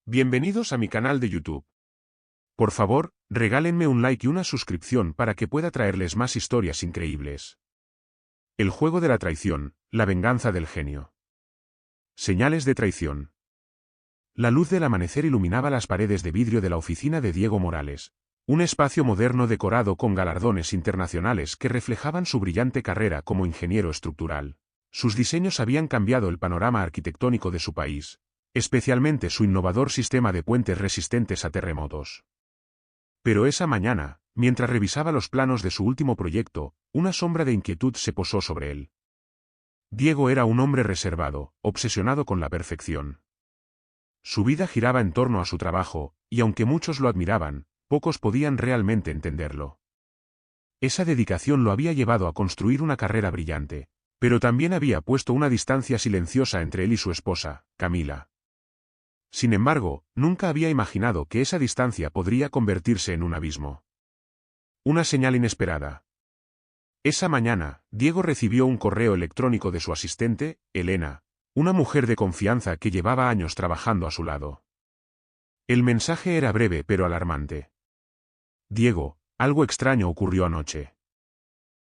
Bienvenidos a mi canal de YouTube. Por favor, regálenme un like y una suscripción para que pueda traerles más historias increíbles. El juego de la traición, la venganza del genio. Señales de traición. La luz del amanecer iluminaba las paredes de vidrio de la oficina de Diego Morales, un espacio moderno decorado con galardones internacionales que reflejaban su brillante carrera como ingeniero estructural. Sus diseños habían cambiado el panorama arquitectónico de su país, especialmente su innovador sistema de puentes resistentes a terremotos. Pero esa mañana, mientras revisaba los planos de su último proyecto, una sombra de inquietud se posó sobre él. Diego era un hombre reservado, obsesionado con la perfección. Su vida giraba en torno a su trabajo, y aunque muchos lo admiraban, pocos podían realmente entenderlo. Esa dedicación lo había llevado a construir una carrera brillante, pero también había puesto una distancia silenciosa entre él y su esposa, Camila. Sin embargo, nunca había imaginado que esa distancia podría convertirse en un abismo. Una señal inesperada. Esa mañana, Diego recibió un correo electrónico de su asistente, Elena, una mujer de confianza que llevaba años trabajando a su lado. El mensaje era breve pero alarmante. Diego, algo extraño ocurrió anoche.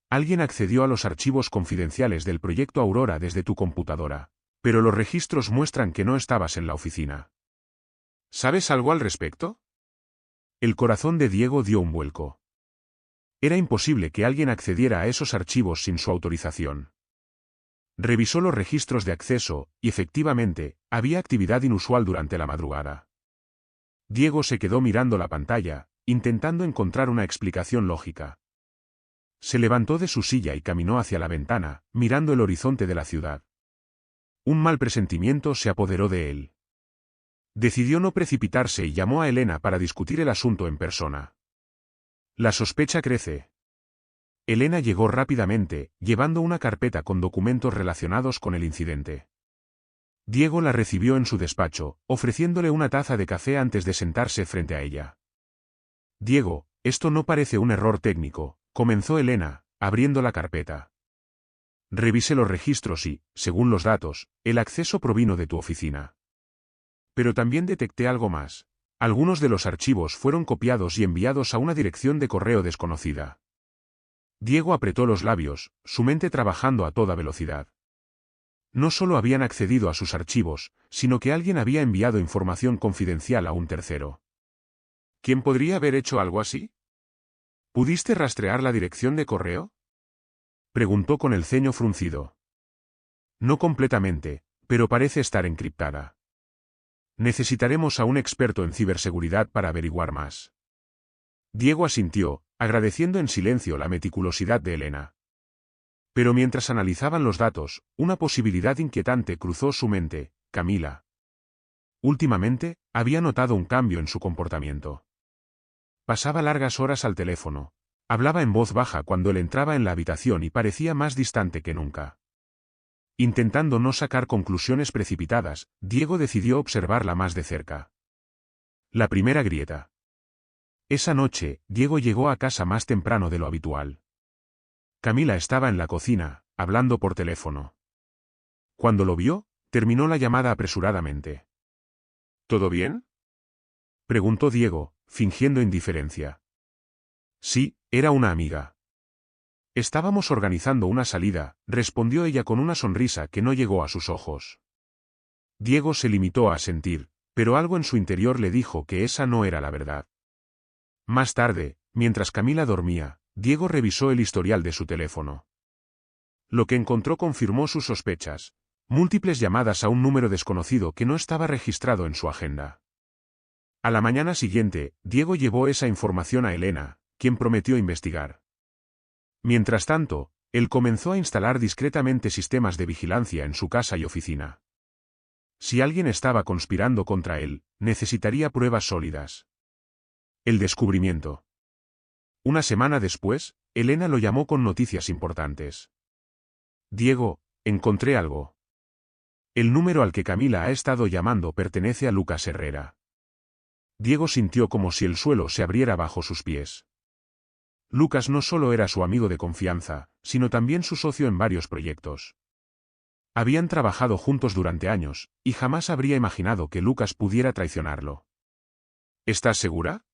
Alguien accedió a los archivos confidenciales del proyecto Aurora desde tu computadora, pero los registros muestran que no estabas en la oficina. ¿Sabes algo al respecto? El corazón de Diego dio un vuelco. Era imposible que alguien accediera a esos archivos sin su autorización. Revisó los registros de acceso, y efectivamente, había actividad inusual durante la madrugada. Diego se quedó mirando la pantalla, intentando encontrar una explicación lógica. Se levantó de su silla y caminó hacia la ventana, mirando el horizonte de la ciudad. Un mal presentimiento se apoderó de él. Decidió no precipitarse y llamó a Elena para discutir el asunto en persona. La sospecha crece. Elena llegó rápidamente, llevando una carpeta con documentos relacionados con el incidente. Diego la recibió en su despacho, ofreciéndole una taza de café antes de sentarse frente a ella. Diego, esto no parece un error técnico, comenzó Elena, abriendo la carpeta. Revisé los registros y, según los datos, el acceso provino de tu oficina. Pero también detecté algo más. Algunos de los archivos fueron copiados y enviados a una dirección de correo desconocida. Diego apretó los labios, su mente trabajando a toda velocidad. No solo habían accedido a sus archivos, sino que alguien había enviado información confidencial a un tercero. ¿Quién podría haber hecho algo así? ¿Pudiste rastrear la dirección de correo? Preguntó con el ceño fruncido. No completamente, pero parece estar encriptada. Necesitaremos a un experto en ciberseguridad para averiguar más. Diego asintió, agradeciendo en silencio la meticulosidad de Elena. Pero mientras analizaban los datos, una posibilidad inquietante cruzó su mente: Camila. Últimamente, había notado un cambio en su comportamiento. Pasaba largas horas al teléfono. Hablaba en voz baja cuando él entraba en la habitación y parecía más distante que nunca. Intentando no sacar conclusiones precipitadas, Diego decidió observarla más de cerca. La primera grieta. Esa noche, Diego llegó a casa más temprano de lo habitual. Camila estaba en la cocina, hablando por teléfono. Cuando lo vio, terminó la llamada apresuradamente. ¿Todo bien?, preguntó Diego, fingiendo indiferencia. Sí, era una amiga. Estábamos organizando una salida, respondió ella con una sonrisa que no llegó a sus ojos. Diego se limitó a asentir, pero algo en su interior le dijo que esa no era la verdad. Más tarde, mientras Camila dormía, Diego revisó el historial de su teléfono. Lo que encontró confirmó sus sospechas: múltiples llamadas a un número desconocido que no estaba registrado en su agenda. A la mañana siguiente, Diego llevó esa información a Elena, quien prometió investigar. Mientras tanto, él comenzó a instalar discretamente sistemas de vigilancia en su casa y oficina. Si alguien estaba conspirando contra él, necesitaría pruebas sólidas. El descubrimiento. Una semana después, Elena lo llamó con noticias importantes. Diego, encontré algo. El número al que Camila ha estado llamando pertenece a Lucas Herrera. Diego sintió como si el suelo se abriera bajo sus pies. Lucas no solo era su amigo de confianza, sino también su socio en varios proyectos. Habían trabajado juntos durante años, y jamás habría imaginado que Lucas pudiera traicionarlo. ¿Estás segura?,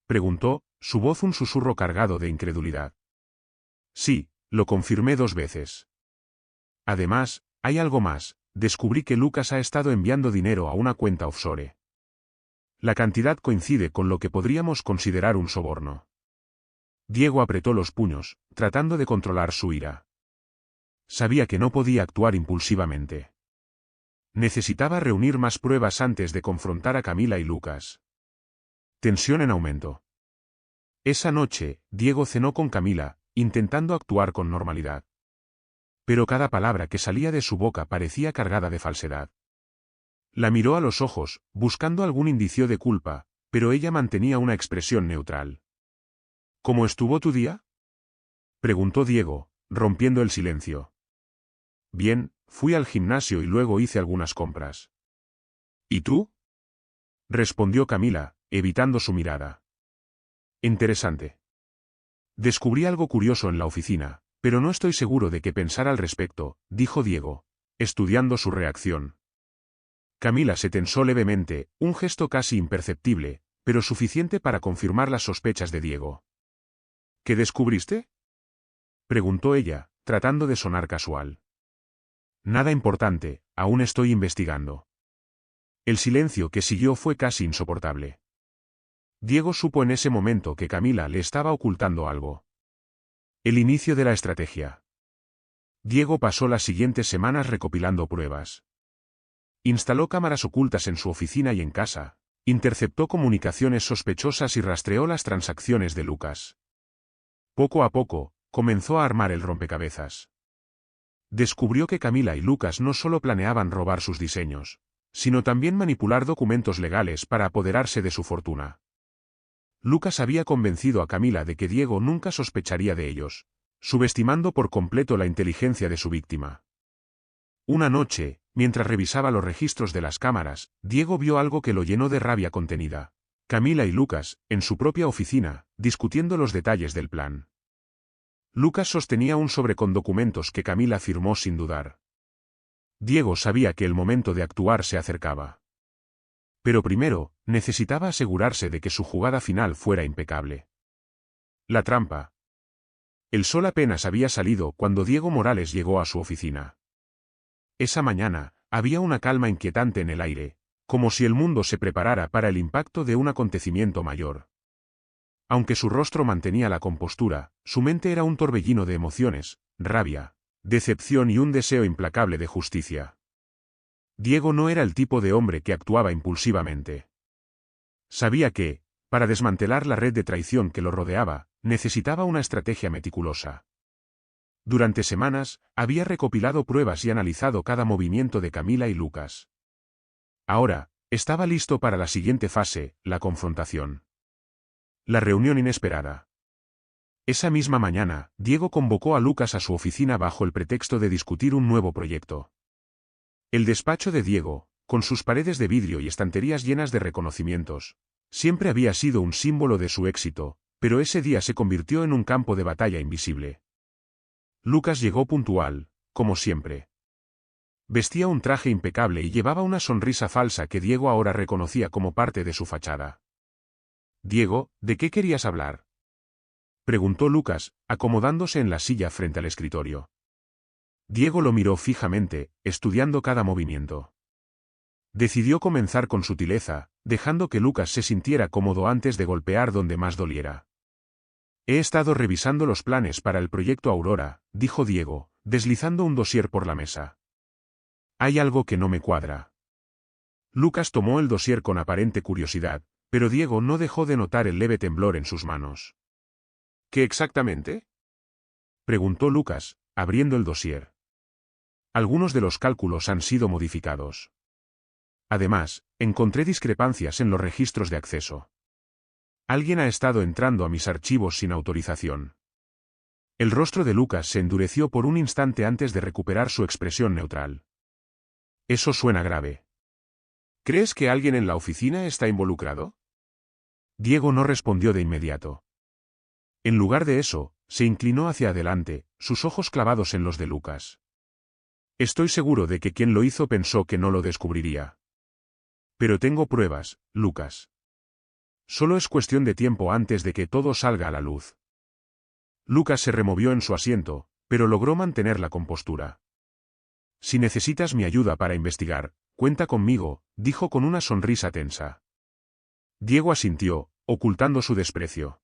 preguntó, su voz un susurro cargado de incredulidad. Sí, lo confirmé 2 veces. Además, hay algo más, descubrí que Lucas ha estado enviando dinero a una cuenta offshore. La cantidad coincide con lo que podríamos considerar un soborno. Diego apretó los puños, tratando de controlar su ira. Sabía que no podía actuar impulsivamente. Necesitaba reunir más pruebas antes de confrontar a Camila y Lucas. Tensión en aumento. Esa noche, Diego cenó con Camila, intentando actuar con normalidad. Pero cada palabra que salía de su boca parecía cargada de falsedad. La miró a los ojos, buscando algún indicio de culpa, pero ella mantenía una expresión neutral. ¿Cómo estuvo tu día?, preguntó Diego, rompiendo el silencio. Bien, fui al gimnasio y luego hice algunas compras. ¿Y tú?, respondió Camila, evitando su mirada. Interesante. Descubrí algo curioso en la oficina, pero no estoy seguro de qué pensar al respecto, dijo Diego, estudiando su reacción. Camila se tensó levemente, un gesto casi imperceptible, pero suficiente para confirmar las sospechas de Diego. ¿Qué descubriste?, preguntó ella, tratando de sonar casual. Nada importante, aún estoy investigando. El silencio que siguió fue casi insoportable. Diego supo en ese momento que Camila le estaba ocultando algo. El inicio de la estrategia. Diego pasó las siguientes semanas recopilando pruebas. Instaló cámaras ocultas en su oficina y en casa, interceptó comunicaciones sospechosas y rastreó las transacciones de Lucas. Poco a poco, comenzó a armar el rompecabezas. Descubrió que Camila y Lucas no solo planeaban robar sus diseños, sino también manipular documentos legales para apoderarse de su fortuna. Lucas había convencido a Camila de que Diego nunca sospecharía de ellos, subestimando por completo la inteligencia de su víctima. Una noche, mientras revisaba los registros de las cámaras, Diego vio algo que lo llenó de rabia contenida. Camila y Lucas, en su propia oficina, discutiendo los detalles del plan. Lucas sostenía un sobre con documentos que Camila firmó sin dudar. Diego sabía que el momento de actuar se acercaba. Pero primero, necesitaba asegurarse de que su jugada final fuera impecable. La trampa. El sol apenas había salido cuando Diego Morales llegó a su oficina. Esa mañana, había una calma inquietante en el aire, como si el mundo se preparara para el impacto de un acontecimiento mayor. Aunque su rostro mantenía la compostura, su mente era un torbellino de emociones, rabia, decepción y un deseo implacable de justicia. Diego no era el tipo de hombre que actuaba impulsivamente. Sabía que, para desmantelar la red de traición que lo rodeaba, necesitaba una estrategia meticulosa. Durante semanas, había recopilado pruebas y analizado cada movimiento de Camila y Lucas. Ahora, estaba listo para la siguiente fase, la confrontación. La reunión inesperada. Esa misma mañana, Diego convocó a Lucas a su oficina bajo el pretexto de discutir un nuevo proyecto. El despacho de Diego, con sus paredes de vidrio y estanterías llenas de reconocimientos, siempre había sido un símbolo de su éxito, pero ese día se convirtió en un campo de batalla invisible. Lucas llegó puntual, como siempre. Vestía un traje impecable y llevaba una sonrisa falsa que Diego ahora reconocía como parte de su fachada. «Diego, ¿de qué querías hablar?», preguntó Lucas, acomodándose en la silla frente al escritorio. Diego lo miró fijamente, estudiando cada movimiento. Decidió comenzar con sutileza, dejando que Lucas se sintiera cómodo antes de golpear donde más doliera. «He estado revisando los planes para el proyecto Aurora», dijo Diego, deslizando un dossier por la mesa. «Hay algo que no me cuadra». Lucas tomó el dossier con aparente curiosidad, pero Diego no dejó de notar el leve temblor en sus manos. «¿Qué exactamente?», preguntó Lucas, abriendo el dossier. «Algunos de los cálculos han sido modificados. Además, encontré discrepancias en los registros de acceso. Alguien ha estado entrando a mis archivos sin autorización». El rostro de Lucas se endureció por un instante antes de recuperar su expresión neutral. «Eso suena grave». «¿Crees que alguien en la oficina está involucrado?». Diego no respondió de inmediato. En lugar de eso, se inclinó hacia adelante, sus ojos clavados en los de Lucas. Estoy seguro de que quien lo hizo pensó que no lo descubriría. Pero tengo pruebas, Lucas. Solo es cuestión de tiempo antes de que todo salga a la luz. Lucas se removió en su asiento, pero logró mantener la compostura. Si necesitas mi ayuda para investigar, cuenta conmigo, dijo con una sonrisa tensa. Diego asintió, ocultando su desprecio.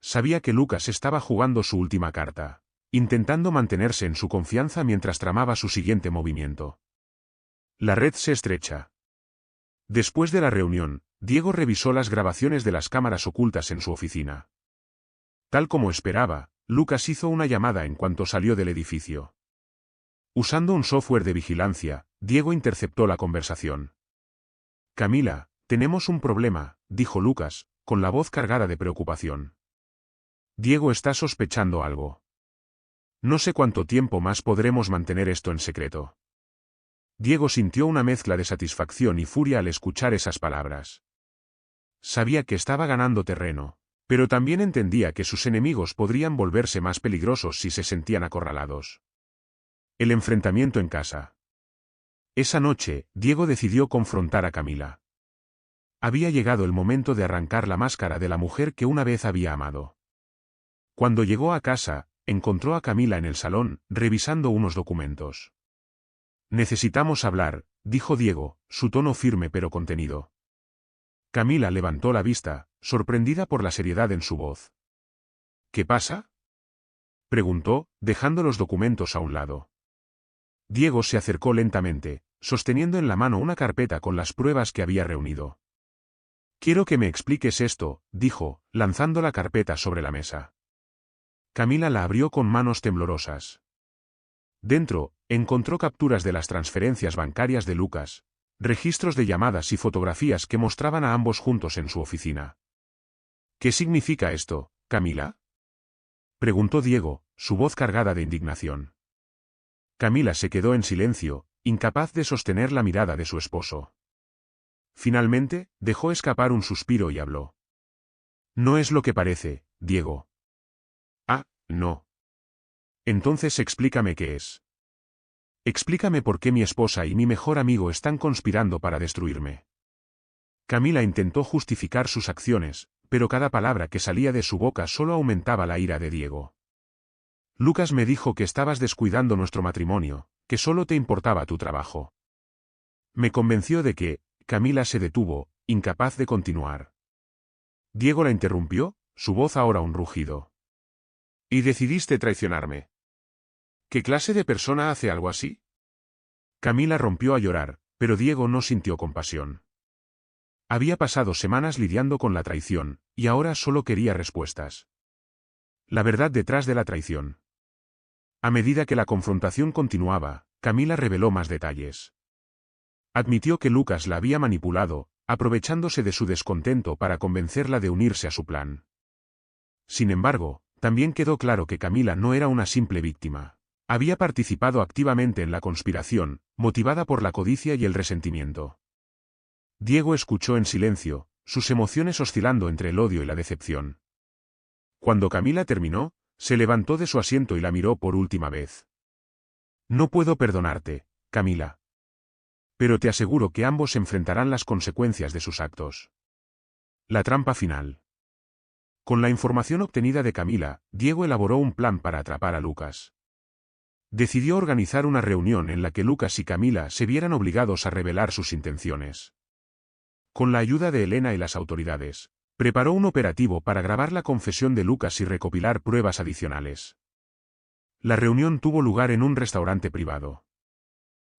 Sabía que Lucas estaba jugando su última carta, intentando mantenerse en su confianza mientras tramaba su siguiente movimiento. La red se estrecha. Después de la reunión, Diego revisó las grabaciones de las cámaras ocultas en su oficina. Tal como esperaba, Lucas hizo una llamada en cuanto salió del edificio. Usando un software de vigilancia, Diego interceptó la conversación. Camila, tenemos un problema, dijo Lucas, con la voz cargada de preocupación. Diego está sospechando algo. No sé cuánto tiempo más podremos mantener esto en secreto. Diego sintió una mezcla de satisfacción y furia al escuchar esas palabras. Sabía que estaba ganando terreno, pero también entendía que sus enemigos podrían volverse más peligrosos si se sentían acorralados. El enfrentamiento en casa. Esa noche, Diego decidió confrontar a Camila. Había llegado el momento de arrancar la máscara de la mujer que una vez había amado. Cuando llegó a casa, encontró a Camila en el salón, revisando unos documentos. Necesitamos hablar, dijo Diego, su tono firme pero contenido. Camila levantó la vista, sorprendida por la seriedad en su voz. ¿Qué pasa?, preguntó, dejando los documentos a un lado. Diego se acercó lentamente, sosteniendo en la mano una carpeta con las pruebas que había reunido. Quiero que me expliques esto, dijo, lanzando la carpeta sobre la mesa. Camila la abrió con manos temblorosas. Dentro, encontró capturas de las transferencias bancarias de Lucas, registros de llamadas y fotografías que mostraban a ambos juntos en su oficina. ¿Qué significa esto, Camila?, preguntó Diego, su voz cargada de indignación. Camila se quedó en silencio, incapaz de sostener la mirada de su esposo. Finalmente, dejó escapar un suspiro y habló. No es lo que parece, Diego. Ah, no. Entonces explícame qué es. Explícame por qué mi esposa y mi mejor amigo están conspirando para destruirme. Camila intentó justificar sus acciones, pero cada palabra que salía de su boca solo aumentaba la ira de Diego. Lucas me dijo que estabas descuidando nuestro matrimonio, que solo te importaba tu trabajo. Me convenció de que. Camila se detuvo, incapaz de continuar. Diego la interrumpió, su voz ahora un rugido. ¿Y decidiste traicionarme? ¿Qué clase de persona hace algo así? Camila rompió a llorar, pero Diego no sintió compasión. Había pasado semanas lidiando con la traición, y ahora solo quería respuestas. La verdad detrás de la traición. A medida que la confrontación continuaba, Camila reveló más detalles. Admitió que Lucas la había manipulado, aprovechándose de su descontento para convencerla de unirse a su plan. Sin embargo, también quedó claro que Camila no era una simple víctima. Había participado activamente en la conspiración, motivada por la codicia y el resentimiento. Diego escuchó en silencio, sus emociones oscilando entre el odio y la decepción. Cuando Camila terminó, se levantó de su asiento y la miró por última vez. No puedo perdonarte, Camila. Pero te aseguro que ambos enfrentarán las consecuencias de sus actos. La trampa final. Con la información obtenida de Camila, Diego elaboró un plan para atrapar a Lucas. Decidió organizar una reunión en la que Lucas y Camila se vieran obligados a revelar sus intenciones. Con la ayuda de Elena y las autoridades, preparó un operativo para grabar la confesión de Lucas y recopilar pruebas adicionales. La reunión tuvo lugar en un restaurante privado.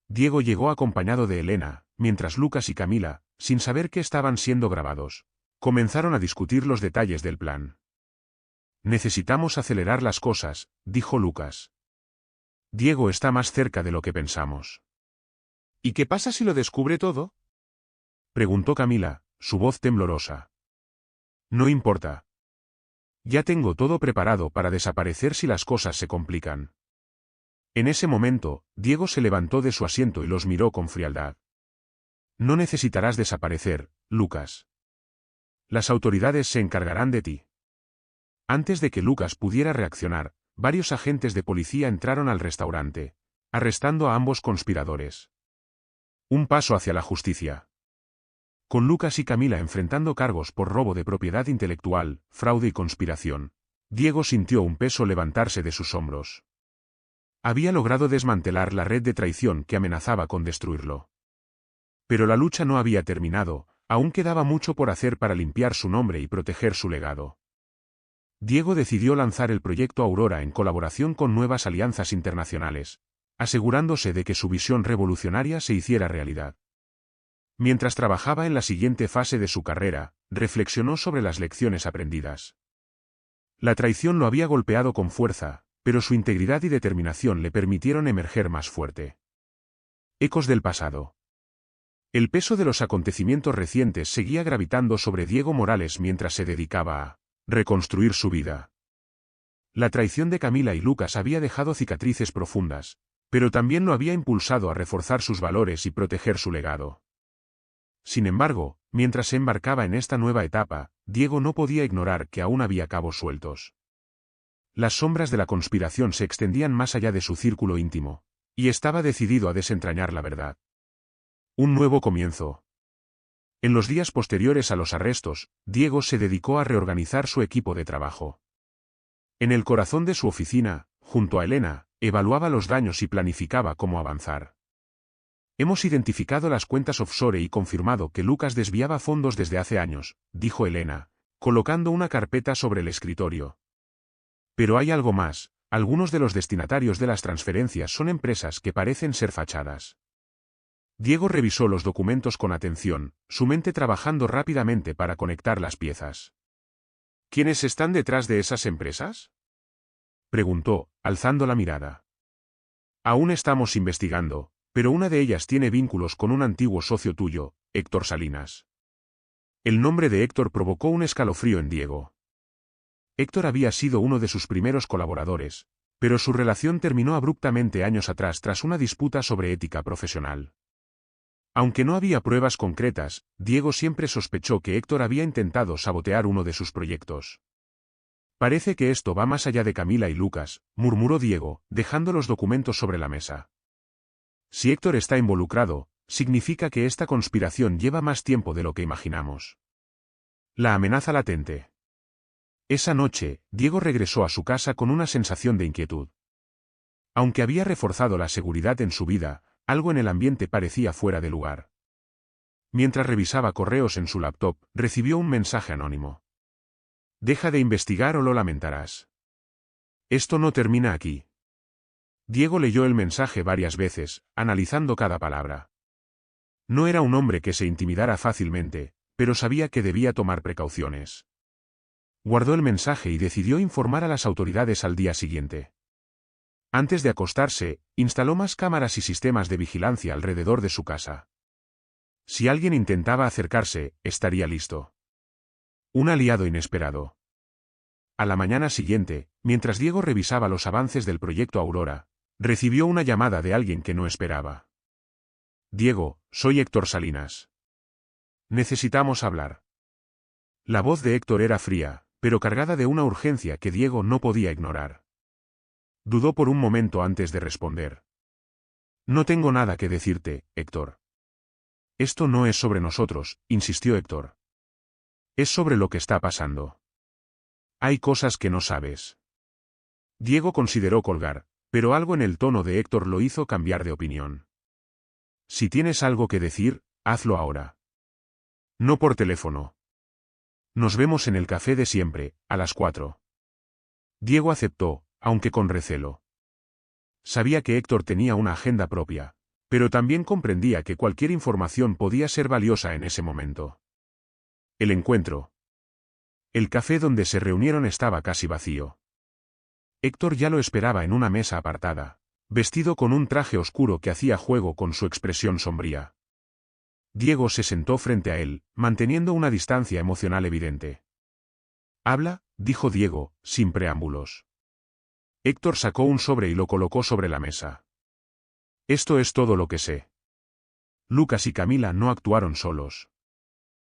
Diego llegó acompañado de Elena, mientras Lucas y Camila, sin saber que estaban siendo grabados, comenzaron a discutir los detalles del plan. Necesitamos acelerar las cosas, dijo Lucas. Diego está más cerca de lo que pensamos. ¿Y qué pasa si lo descubre todo?, preguntó Camila, su voz temblorosa. No importa. Ya tengo todo preparado para desaparecer si las cosas se complican. En ese momento, Diego se levantó de su asiento y los miró con frialdad. No necesitarás desaparecer, Lucas. Las autoridades se encargarán de ti. Antes de que Lucas pudiera reaccionar, varios agentes de policía entraron al restaurante, arrestando a ambos conspiradores. Un paso hacia la justicia. Con Lucas y Camila enfrentando cargos por robo de propiedad intelectual, fraude y conspiración, Diego sintió un peso levantarse de sus hombros. Había logrado desmantelar la red de traición que amenazaba con destruirlo. Pero la lucha no había terminado, aún quedaba mucho por hacer para limpiar su nombre y proteger su legado. Diego decidió lanzar el proyecto Aurora en colaboración con nuevas alianzas internacionales, asegurándose de que su visión revolucionaria se hiciera realidad. Mientras trabajaba en la siguiente fase de su carrera, reflexionó sobre las lecciones aprendidas. La traición lo había golpeado con fuerza, pero su integridad y determinación le permitieron emerger más fuerte. Ecos del pasado. El peso de los acontecimientos recientes seguía gravitando sobre Diego Morales mientras se dedicaba a reconstruir su vida. La traición de Camila y Lucas había dejado cicatrices profundas, pero también lo había impulsado a reforzar sus valores y proteger su legado. Sin embargo, mientras se embarcaba en esta nueva etapa, Diego no podía ignorar que aún había cabos sueltos. Las sombras de la conspiración se extendían más allá de su círculo íntimo, y estaba decidido a desentrañar la verdad. Un nuevo comienzo. En los días posteriores a los arrestos, Diego se dedicó a reorganizar su equipo de trabajo. En el corazón de su oficina, junto a Elena, evaluaba los daños y planificaba cómo avanzar. Hemos identificado las cuentas offshore y confirmado que Lucas desviaba fondos desde hace años, dijo Elena, colocando una carpeta sobre el escritorio. Pero hay algo más, algunos de los destinatarios de las transferencias son empresas que parecen ser fachadas. Diego revisó los documentos con atención, su mente trabajando rápidamente para conectar las piezas. ¿Quiénes están detrás de esas empresas?, preguntó, alzando la mirada. Aún estamos investigando, pero una de ellas tiene vínculos con un antiguo socio tuyo, Héctor Salinas. El nombre de Héctor provocó un escalofrío en Diego. Héctor había sido uno de sus primeros colaboradores, pero su relación terminó abruptamente años atrás tras una disputa sobre ética profesional. Aunque no había pruebas concretas, Diego siempre sospechó que Héctor había intentado sabotear uno de sus proyectos. Parece que esto va más allá de Camila y Lucas, murmuró Diego, dejando los documentos sobre la mesa. Si Héctor está involucrado, significa que esta conspiración lleva más tiempo de lo que imaginamos. La amenaza latente. Esa noche, Diego regresó a su casa con una sensación de inquietud. Aunque había reforzado la seguridad en su vida, algo en el ambiente parecía fuera de lugar. Mientras revisaba correos en su laptop, recibió un mensaje anónimo. Deja de investigar o lo lamentarás. Esto no termina aquí. Diego leyó el mensaje varias veces, analizando cada palabra. No era un hombre que se intimidara fácilmente, pero sabía que debía tomar precauciones. Guardó el mensaje y decidió informar a las autoridades al día siguiente. Antes de acostarse, instaló más cámaras y sistemas de vigilancia alrededor de su casa. Si alguien intentaba acercarse, estaría listo. Un aliado inesperado. A la mañana siguiente, mientras Diego revisaba los avances del proyecto Aurora, recibió una llamada de alguien que no esperaba. Diego, soy Héctor Salinas. Necesitamos hablar. La voz de Héctor era fría, pero cargada de una urgencia que Diego no podía ignorar. Dudó por un momento antes de responder. No tengo nada que decirte, Héctor. Esto no es sobre nosotros, insistió Héctor. Es sobre lo que está pasando. Hay cosas que no sabes. Diego consideró colgar, pero algo en el tono de Héctor lo hizo cambiar de opinión. Si tienes algo que decir, hazlo ahora. No por teléfono. Nos vemos en el café de siempre, a las 4. Diego aceptó, aunque con recelo. Sabía que Héctor tenía una agenda propia, pero también comprendía que cualquier información podía ser valiosa en ese momento. El encuentro. El café donde se reunieron estaba casi vacío. Héctor ya lo esperaba en una mesa apartada, vestido con un traje oscuro que hacía juego con su expresión sombría. Diego se sentó frente a él, manteniendo una distancia emocional evidente. «Habla», dijo Diego, sin preámbulos. Héctor sacó un sobre y lo colocó sobre la mesa. «Esto es todo lo que sé. Lucas y Camila no actuaron solos.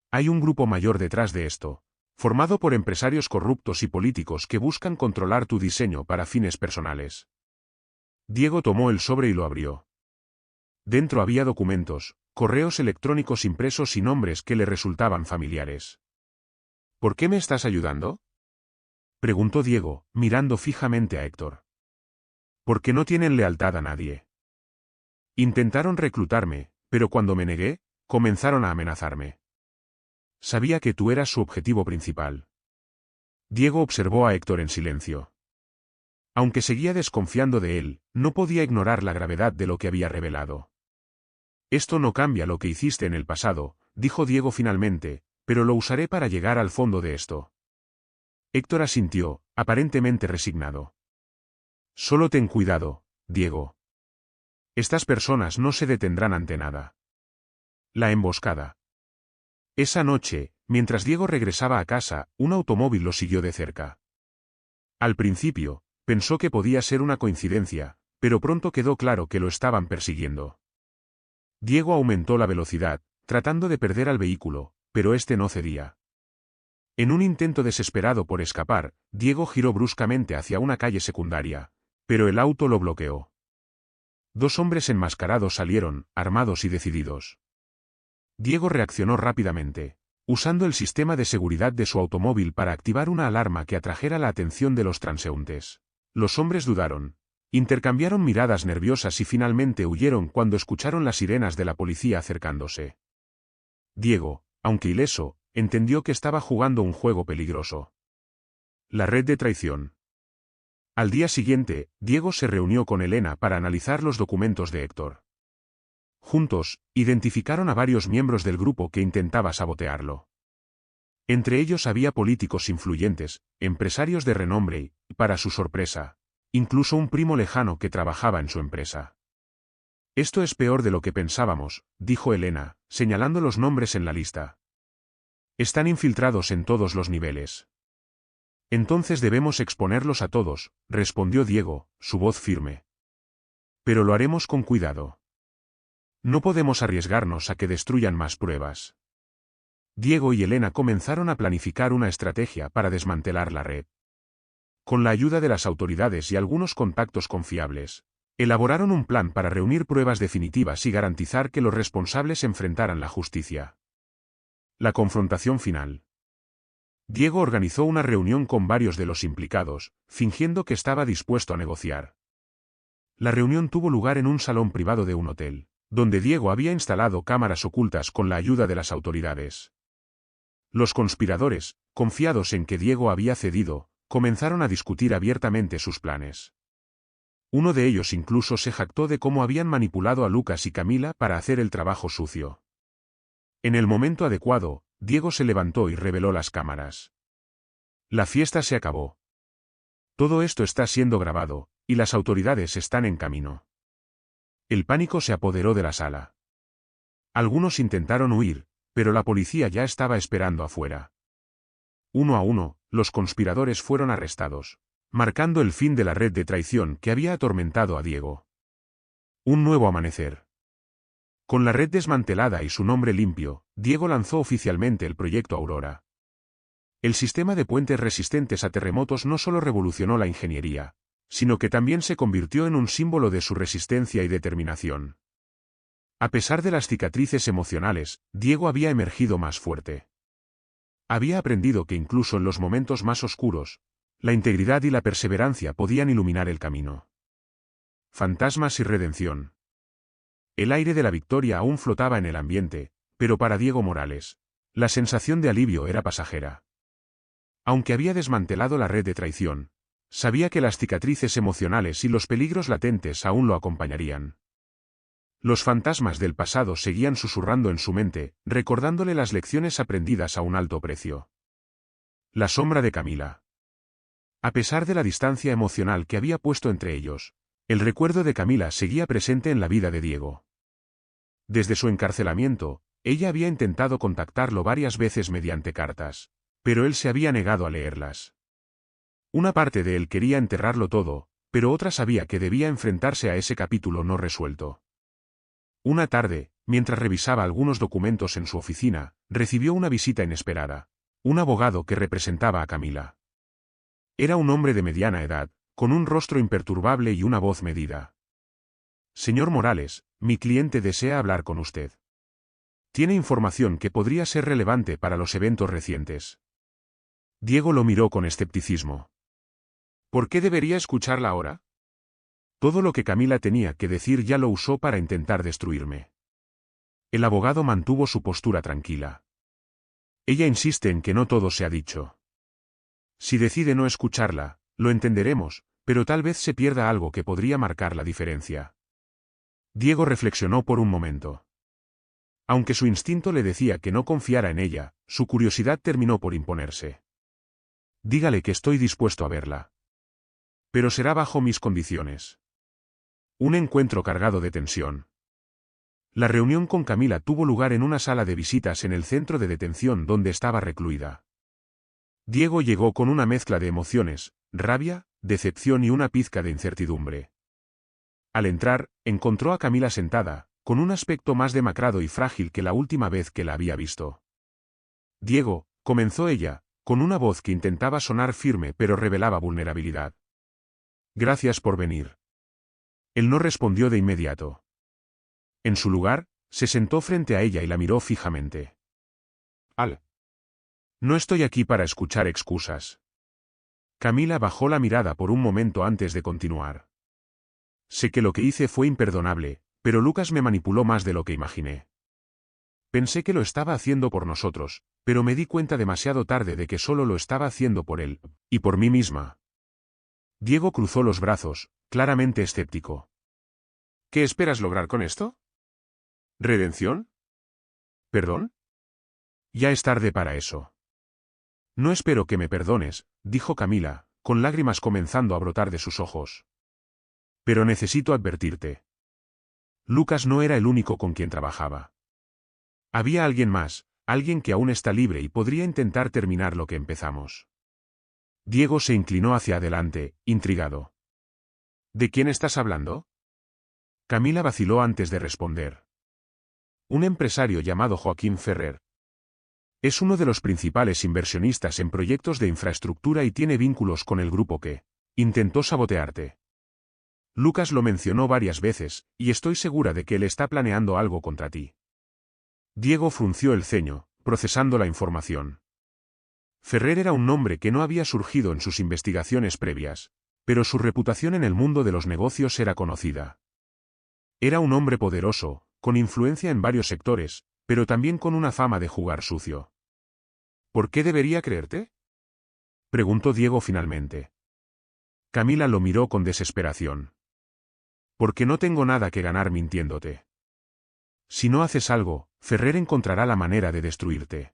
Hay un grupo mayor detrás de esto, formado por empresarios corruptos y políticos que buscan controlar tu diseño para fines personales». Diego tomó el sobre y lo abrió. Dentro había documentos, correos electrónicos impresos y nombres que le resultaban familiares. ¿Por qué me estás ayudando?, preguntó Diego, mirando fijamente a Héctor. Porque no tienen lealtad a nadie. Intentaron reclutarme, pero cuando me negué, comenzaron a amenazarme. Sabía que tú eras su objetivo principal. Diego observó a Héctor en silencio. Aunque seguía desconfiando de él, no podía ignorar la gravedad de lo que había revelado. Esto no cambia lo que hiciste en el pasado, dijo Diego finalmente, pero lo usaré para llegar al fondo de esto. Héctor asintió, aparentemente resignado. Solo ten cuidado, Diego. Estas personas no se detendrán ante nada. La emboscada. Esa noche, mientras Diego regresaba a casa, un automóvil lo siguió de cerca. Al principio, pensó que podía ser una coincidencia, pero pronto quedó claro que lo estaban persiguiendo. Diego aumentó la velocidad, tratando de perder al vehículo, pero este no cedía. En un intento desesperado por escapar, Diego giró bruscamente hacia una calle secundaria, pero el auto lo bloqueó. Dos hombres enmascarados salieron, armados y decididos. Diego reaccionó rápidamente, usando el sistema de seguridad de su automóvil para activar una alarma que atrajera la atención de los transeúntes. Los hombres dudaron. Intercambiaron miradas nerviosas y finalmente huyeron cuando escucharon las sirenas de la policía acercándose. Diego, aunque ileso, entendió que estaba jugando un juego peligroso. La red de traición. Al día siguiente, Diego se reunió con Elena para analizar los documentos de Héctor. Juntos, identificaron a varios miembros del grupo que intentaba sabotearlo. Entre ellos había políticos influyentes, empresarios de renombre y, para su sorpresa, incluso un primo lejano que trabajaba en su empresa. Esto es peor de lo que pensábamos, dijo Elena, señalando los nombres en la lista. Están infiltrados en todos los niveles. Entonces debemos exponerlos a todos, respondió Diego, su voz firme. Pero lo haremos con cuidado. No podemos arriesgarnos a que destruyan más pruebas. Diego y Elena comenzaron a planificar una estrategia para desmantelar la red. Con la ayuda de las autoridades y algunos contactos confiables, elaboraron un plan para reunir pruebas definitivas y garantizar que los responsables enfrentaran la justicia. La confrontación final. Diego organizó una reunión con varios de los implicados, fingiendo que estaba dispuesto a negociar. La reunión tuvo lugar en un salón privado de un hotel, donde Diego había instalado cámaras ocultas con la ayuda de las autoridades. Los conspiradores, confiados en que Diego había cedido, comenzaron a discutir abiertamente sus planes. Uno de ellos incluso se jactó de cómo habían manipulado a Lucas y Camila para hacer el trabajo sucio. En el momento adecuado, Diego se levantó y reveló las cámaras. La fiesta se acabó. Todo esto está siendo grabado, y las autoridades están en camino. El pánico se apoderó de la sala. Algunos intentaron huir, pero la policía ya estaba esperando afuera. Uno a uno, los conspiradores fueron arrestados, marcando el fin de la red de traición que había atormentado a Diego. Un nuevo amanecer. Con la red desmantelada y su nombre limpio, Diego lanzó oficialmente el proyecto Aurora. El sistema de puentes resistentes a terremotos no solo revolucionó la ingeniería, sino que también se convirtió en un símbolo de su resistencia y determinación. A pesar de las cicatrices emocionales, Diego había emergido más fuerte. Había aprendido que incluso en los momentos más oscuros, la integridad y la perseverancia podían iluminar el camino. Fantasmas y redención. El aire de la victoria aún flotaba en el ambiente, pero para Diego Morales, la sensación de alivio era pasajera. Aunque había desmantelado la red de traición, sabía que las cicatrices emocionales y los peligros latentes aún lo acompañarían. Los fantasmas del pasado seguían susurrando en su mente, recordándole las lecciones aprendidas a un alto precio. La sombra de Camila. A pesar de la distancia emocional que había puesto entre ellos, el recuerdo de Camila seguía presente en la vida de Diego. Desde su encarcelamiento, ella había intentado contactarlo varias veces mediante cartas, pero él se había negado a leerlas. Una parte de él quería enterrarlo todo, pero otra sabía que debía enfrentarse a ese capítulo no resuelto. Una tarde, mientras revisaba algunos documentos en su oficina, recibió una visita inesperada. Un abogado que representaba a Camila. Era un hombre de mediana edad, con un rostro imperturbable y una voz medida. Señor Morales, mi cliente desea hablar con usted. Tiene información que podría ser relevante para los eventos recientes. Diego lo miró con escepticismo. ¿Por qué debería escucharla ahora? Todo lo que Camila tenía que decir ya lo usó para intentar destruirme. El abogado mantuvo su postura tranquila. Ella insiste en que no todo se ha dicho. Si decide no escucharla, lo entenderemos, pero tal vez se pierda algo que podría marcar la diferencia. Diego reflexionó por un momento. Aunque su instinto le decía que no confiara en ella, su curiosidad terminó por imponerse. Dígale que estoy dispuesto a verla. Pero será bajo mis condiciones. Un encuentro cargado de tensión. La reunión con Camila tuvo lugar en una sala de visitas en el centro de detención donde estaba recluida. Diego llegó con una mezcla de emociones, rabia, decepción y una pizca de incertidumbre. Al entrar, encontró a Camila sentada, con un aspecto más demacrado y frágil que la última vez que la había visto. Diego, comenzó ella, con una voz que intentaba sonar firme pero revelaba vulnerabilidad. Gracias por venir. Él no respondió de inmediato. En su lugar, se sentó frente a ella y la miró fijamente. No estoy aquí para escuchar excusas. Camila bajó la mirada por un momento antes de continuar. Sé que lo que hice fue imperdonable, pero Lucas me manipuló más de lo que imaginé. Pensé que lo estaba haciendo por nosotros, pero me di cuenta demasiado tarde de que solo lo estaba haciendo por él, y por mí misma. Diego cruzó los brazos, claramente escéptico. ¿Qué esperas lograr con esto? ¿Redención? ¿Perdón? Ya es tarde para eso. No espero que me perdones, dijo Camila, con lágrimas comenzando a brotar de sus ojos. Pero necesito advertirte. Lucas no era el único con quien trabajaba. Había alguien más, alguien que aún está libre y podría intentar terminar lo que empezamos. Diego se inclinó hacia adelante, intrigado. ¿De quién estás hablando? Camila vaciló antes de responder. Un empresario llamado Joaquín Ferrer. Es uno de los principales inversionistas en proyectos de infraestructura y tiene vínculos con el grupo que intentó sabotearte. Lucas lo mencionó varias veces, y estoy segura de que él está planeando algo contra ti. Diego frunció el ceño, procesando la información. Ferrer era un nombre que no había surgido en sus investigaciones previas, pero su reputación en el mundo de los negocios era conocida. Era un hombre poderoso, con influencia en varios sectores, pero también con una fama de jugar sucio. ¿Por qué debería creerte? Preguntó Diego finalmente. Camila lo miró con desesperación. Porque no tengo nada que ganar mintiéndote. Si no haces algo, Ferrer encontrará la manera de destruirte.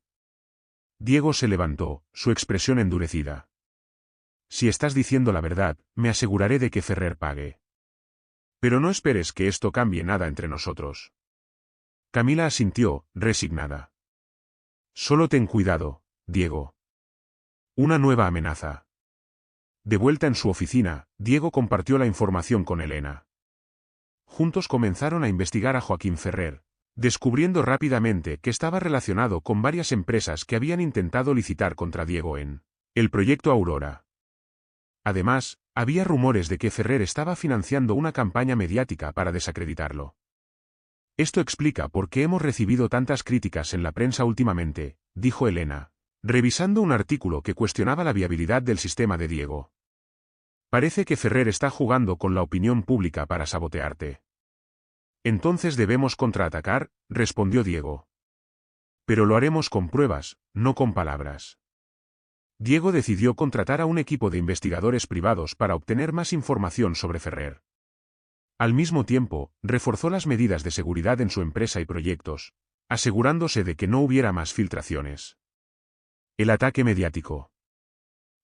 Diego se levantó, su expresión endurecida. Si estás diciendo la verdad, me aseguraré de que Ferrer pague. Pero no esperes que esto cambie nada entre nosotros. Camila asintió, resignada. Solo ten cuidado, Diego. Una nueva amenaza. De vuelta en su oficina, Diego compartió la información con Elena. Juntos comenzaron a investigar a Joaquín Ferrer, descubriendo rápidamente que estaba relacionado con varias empresas que habían intentado licitar contra Diego en el proyecto Aurora. Además, había rumores de que Ferrer estaba financiando una campaña mediática para desacreditarlo. Esto explica por qué hemos recibido tantas críticas en la prensa últimamente, dijo Elena, revisando un artículo que cuestionaba la viabilidad del sistema de Diego. Parece que Ferrer está jugando con la opinión pública para sabotearte. Entonces debemos contraatacar, respondió Diego. Pero lo haremos con pruebas, no con palabras. Diego decidió contratar a un equipo de investigadores privados para obtener más información sobre Ferrer. Al mismo tiempo, reforzó las medidas de seguridad en su empresa y proyectos, asegurándose de que no hubiera más filtraciones. El ataque mediático.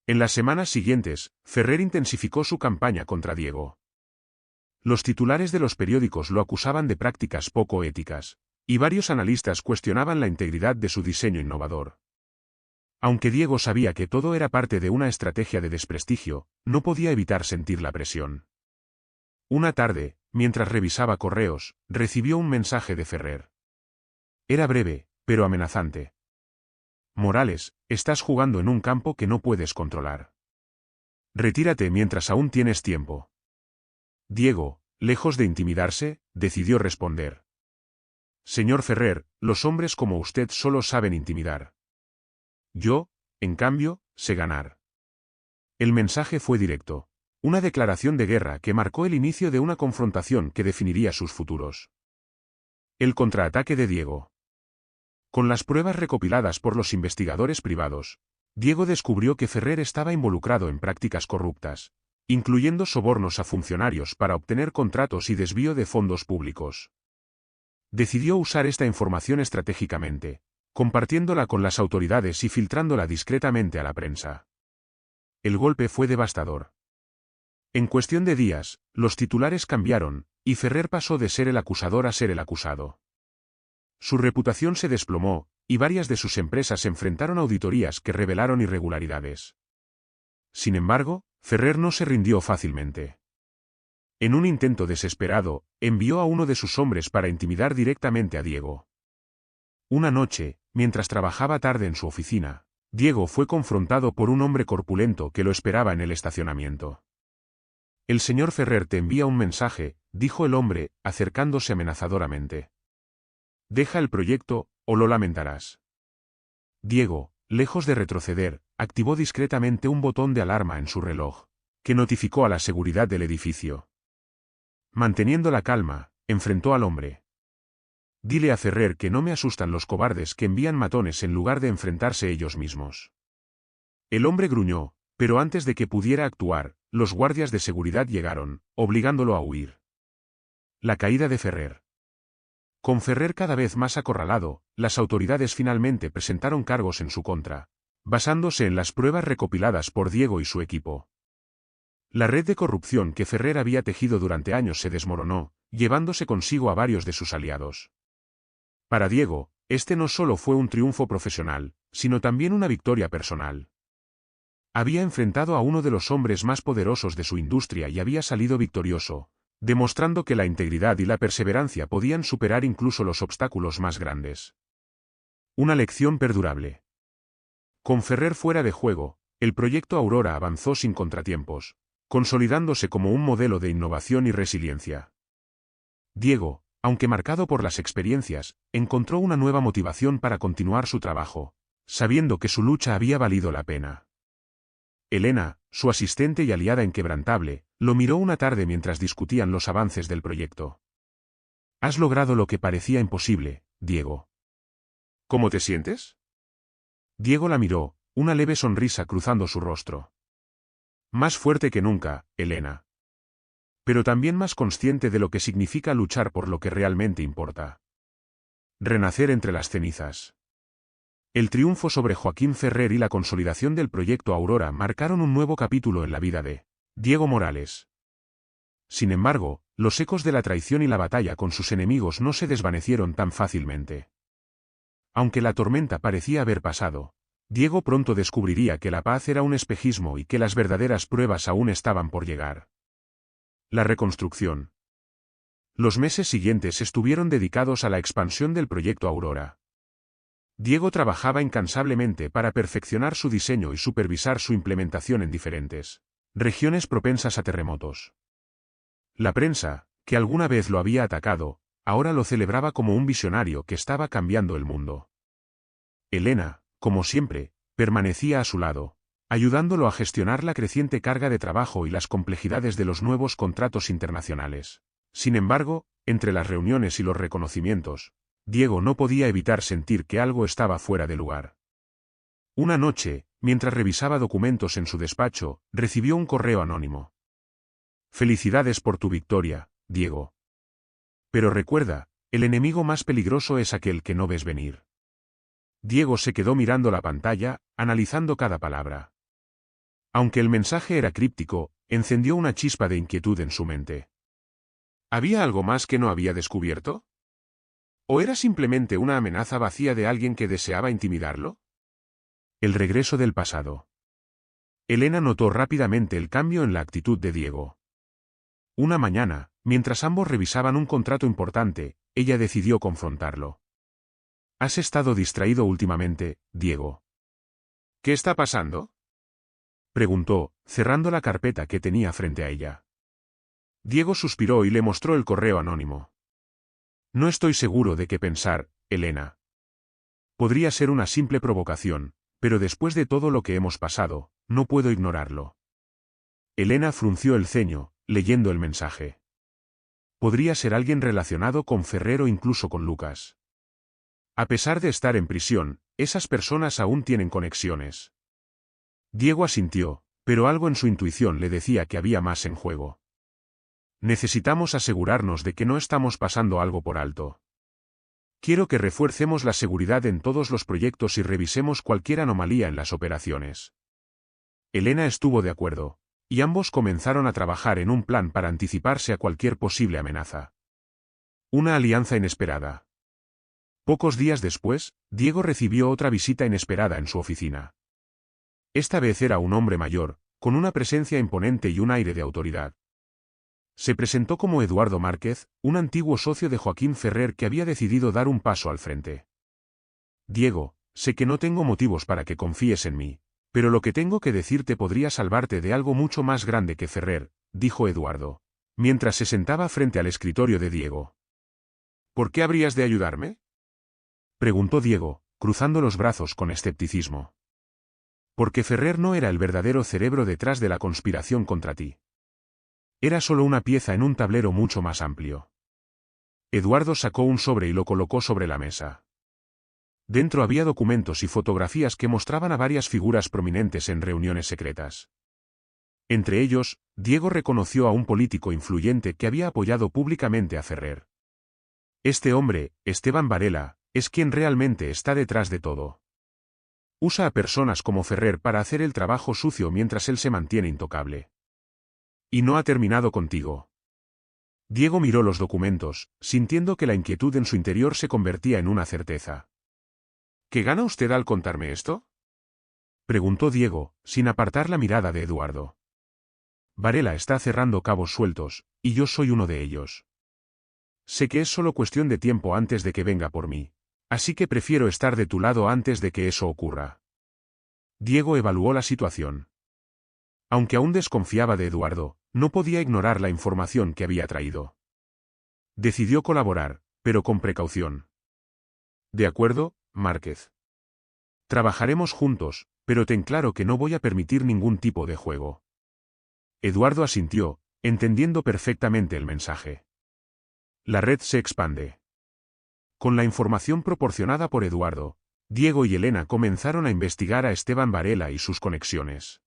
En las semanas siguientes, Ferrer intensificó su campaña contra Diego. Los titulares de los periódicos lo acusaban de prácticas poco éticas, y varios analistas cuestionaban la integridad de su diseño innovador. Aunque Diego sabía que todo era parte de una estrategia de desprestigio, no podía evitar sentir la presión. Una tarde, mientras revisaba correos, recibió un mensaje de Ferrer. Era breve, pero amenazante. Morales, estás jugando en un campo que no puedes controlar. Retírate mientras aún tienes tiempo. Diego, lejos de intimidarse, decidió responder. Señor Ferrer, los hombres como usted solo saben intimidar. Yo, en cambio, sé ganar. El mensaje fue directo. Una declaración de guerra que marcó el inicio de una confrontación que definiría sus futuros. El contraataque de Diego. Con las pruebas recopiladas por los investigadores privados, Diego descubrió que Ferrer estaba involucrado en prácticas corruptas, incluyendo sobornos a funcionarios para obtener contratos y desvío de fondos públicos. Decidió usar esta información estratégicamente, compartiéndola con las autoridades y filtrándola discretamente a la prensa. El golpe fue devastador. En cuestión de días, los titulares cambiaron, y Ferrer pasó de ser el acusador a ser el acusado. Su reputación se desplomó, y varias de sus empresas enfrentaron auditorías que revelaron irregularidades. Sin embargo, Ferrer no se rindió fácilmente. En un intento desesperado, envió a uno de sus hombres para intimidar directamente a Diego. Una noche, mientras trabajaba tarde en su oficina, Diego fue confrontado por un hombre corpulento que lo esperaba en el estacionamiento. El señor Ferrer te envía un mensaje, dijo el hombre, acercándose amenazadoramente. Deja el proyecto, o lo lamentarás. Diego, lejos de retroceder, activó discretamente un botón de alarma en su reloj, que notificó a la seguridad del edificio. Manteniendo la calma, enfrentó al hombre. Dile a Ferrer que no me asustan los cobardes que envían matones en lugar de enfrentarse ellos mismos. El hombre gruñó, pero antes de que pudiera actuar, los guardias de seguridad llegaron, obligándolo a huir. La caída de Ferrer. Con Ferrer cada vez más acorralado, las autoridades finalmente presentaron cargos en su contra, basándose en las pruebas recopiladas por Diego y su equipo. La red de corrupción que Ferrer había tejido durante años se desmoronó, llevándose consigo a varios de sus aliados. Para Diego, este no solo fue un triunfo profesional, sino también una victoria personal. Había enfrentado a uno de los hombres más poderosos de su industria y había salido victorioso, demostrando que la integridad y la perseverancia podían superar incluso los obstáculos más grandes. Una lección perdurable. Con Ferrer fuera de juego, el proyecto Aurora avanzó sin contratiempos, consolidándose como un modelo de innovación y resiliencia. Diego, aunque marcado por las experiencias, encontró una nueva motivación para continuar su trabajo, sabiendo que su lucha había valido la pena. Elena, su asistente y aliada inquebrantable, lo miró una tarde mientras discutían los avances del proyecto. Has logrado lo que parecía imposible, Diego. ¿Cómo te sientes? Diego la miró, una leve sonrisa cruzando su rostro. Más fuerte que nunca, Elena. Pero también más consciente de lo que significa luchar por lo que realmente importa. Renacer entre las cenizas. El triunfo sobre Joaquín Ferrer y la consolidación del proyecto Aurora marcaron un nuevo capítulo en la vida de Diego Morales. Sin embargo, los ecos de la traición y la batalla con sus enemigos no se desvanecieron tan fácilmente. Aunque la tormenta parecía haber pasado, Diego pronto descubriría que la paz era un espejismo y que las verdaderas pruebas aún estaban por llegar. La reconstrucción. Los meses siguientes estuvieron dedicados a la expansión del proyecto Aurora. Diego trabajaba incansablemente para perfeccionar su diseño y supervisar su implementación en diferentes regiones propensas a terremotos. La prensa, que alguna vez lo había atacado, ahora lo celebraba como un visionario que estaba cambiando el mundo. Elena, como siempre, permanecía a su lado, ayudándolo a gestionar la creciente carga de trabajo y las complejidades de los nuevos contratos internacionales. Sin embargo, entre las reuniones y los reconocimientos, Diego no podía evitar sentir que algo estaba fuera de lugar. Una noche, mientras revisaba documentos en su despacho, recibió un correo anónimo. Felicidades por tu victoria, Diego. Pero recuerda, el enemigo más peligroso es aquel que no ves venir. Diego se quedó mirando la pantalla, analizando cada palabra. Aunque el mensaje era críptico, encendió una chispa de inquietud en su mente. ¿Había algo más que no había descubierto? ¿O era simplemente una amenaza vacía de alguien que deseaba intimidarlo? El regreso del pasado. Elena notó rápidamente el cambio en la actitud de Diego. Una mañana, mientras ambos revisaban un contrato importante, ella decidió confrontarlo. ¿Has estado distraído últimamente, Diego? ¿Qué está pasando? Preguntó, cerrando la carpeta que tenía frente a ella. Diego suspiró y le mostró el correo anónimo. No estoy seguro de qué pensar, Elena. Podría ser una simple provocación, pero después de todo lo que hemos pasado, no puedo ignorarlo. Elena frunció el ceño, leyendo el mensaje. Podría ser alguien relacionado con Ferrer o incluso con Lucas. A pesar de estar en prisión, esas personas aún tienen conexiones. Diego asintió, pero algo en su intuición le decía que había más en juego. Necesitamos asegurarnos de que no estamos pasando algo por alto. Quiero que refuercemos la seguridad en todos los proyectos y revisemos cualquier anomalía en las operaciones. Elena estuvo de acuerdo, y ambos comenzaron a trabajar en un plan para anticiparse a cualquier posible amenaza. Una alianza inesperada. Pocos días después, Diego recibió otra visita inesperada en su oficina. Esta vez era un hombre mayor, con una presencia imponente y un aire de autoridad. Se presentó como Eduardo Márquez, un antiguo socio de Joaquín Ferrer que había decidido dar un paso al frente. Diego, sé que no tengo motivos para que confíes en mí, pero lo que tengo que decirte podría salvarte de algo mucho más grande que Ferrer, dijo Eduardo, mientras se sentaba frente al escritorio de Diego. ¿Por qué habrías de ayudarme?, preguntó Diego, cruzando los brazos con escepticismo. Porque Ferrer no era el verdadero cerebro detrás de la conspiración contra ti. Era solo una pieza en un tablero mucho más amplio. Eduardo sacó un sobre y lo colocó sobre la mesa. Dentro había documentos y fotografías que mostraban a varias figuras prominentes en reuniones secretas. Entre ellos, Diego reconoció a un político influyente que había apoyado públicamente a Ferrer. Este hombre, Esteban Varela, es quien realmente está detrás de todo. Usa a personas como Ferrer para hacer el trabajo sucio mientras él se mantiene intocable. Y no ha terminado contigo. Diego miró los documentos, sintiendo que la inquietud en su interior se convertía en una certeza. ¿Qué gana usted al contarme esto?, preguntó Diego, sin apartar la mirada de Eduardo. Varela está cerrando cabos sueltos, y yo soy uno de ellos. Sé que es solo cuestión de tiempo antes de que venga por mí, así que prefiero estar de tu lado antes de que eso ocurra. Diego evaluó la situación. Aunque aún desconfiaba de Eduardo, no podía ignorar la información que había traído. Decidió colaborar, pero con precaución. De acuerdo, Márquez. Trabajaremos juntos, pero ten claro que no voy a permitir ningún tipo de juego. Eduardo asintió, entendiendo perfectamente el mensaje. La red se expande. Con la información proporcionada por Eduardo, Diego y Elena comenzaron a investigar a Esteban Varela y sus conexiones.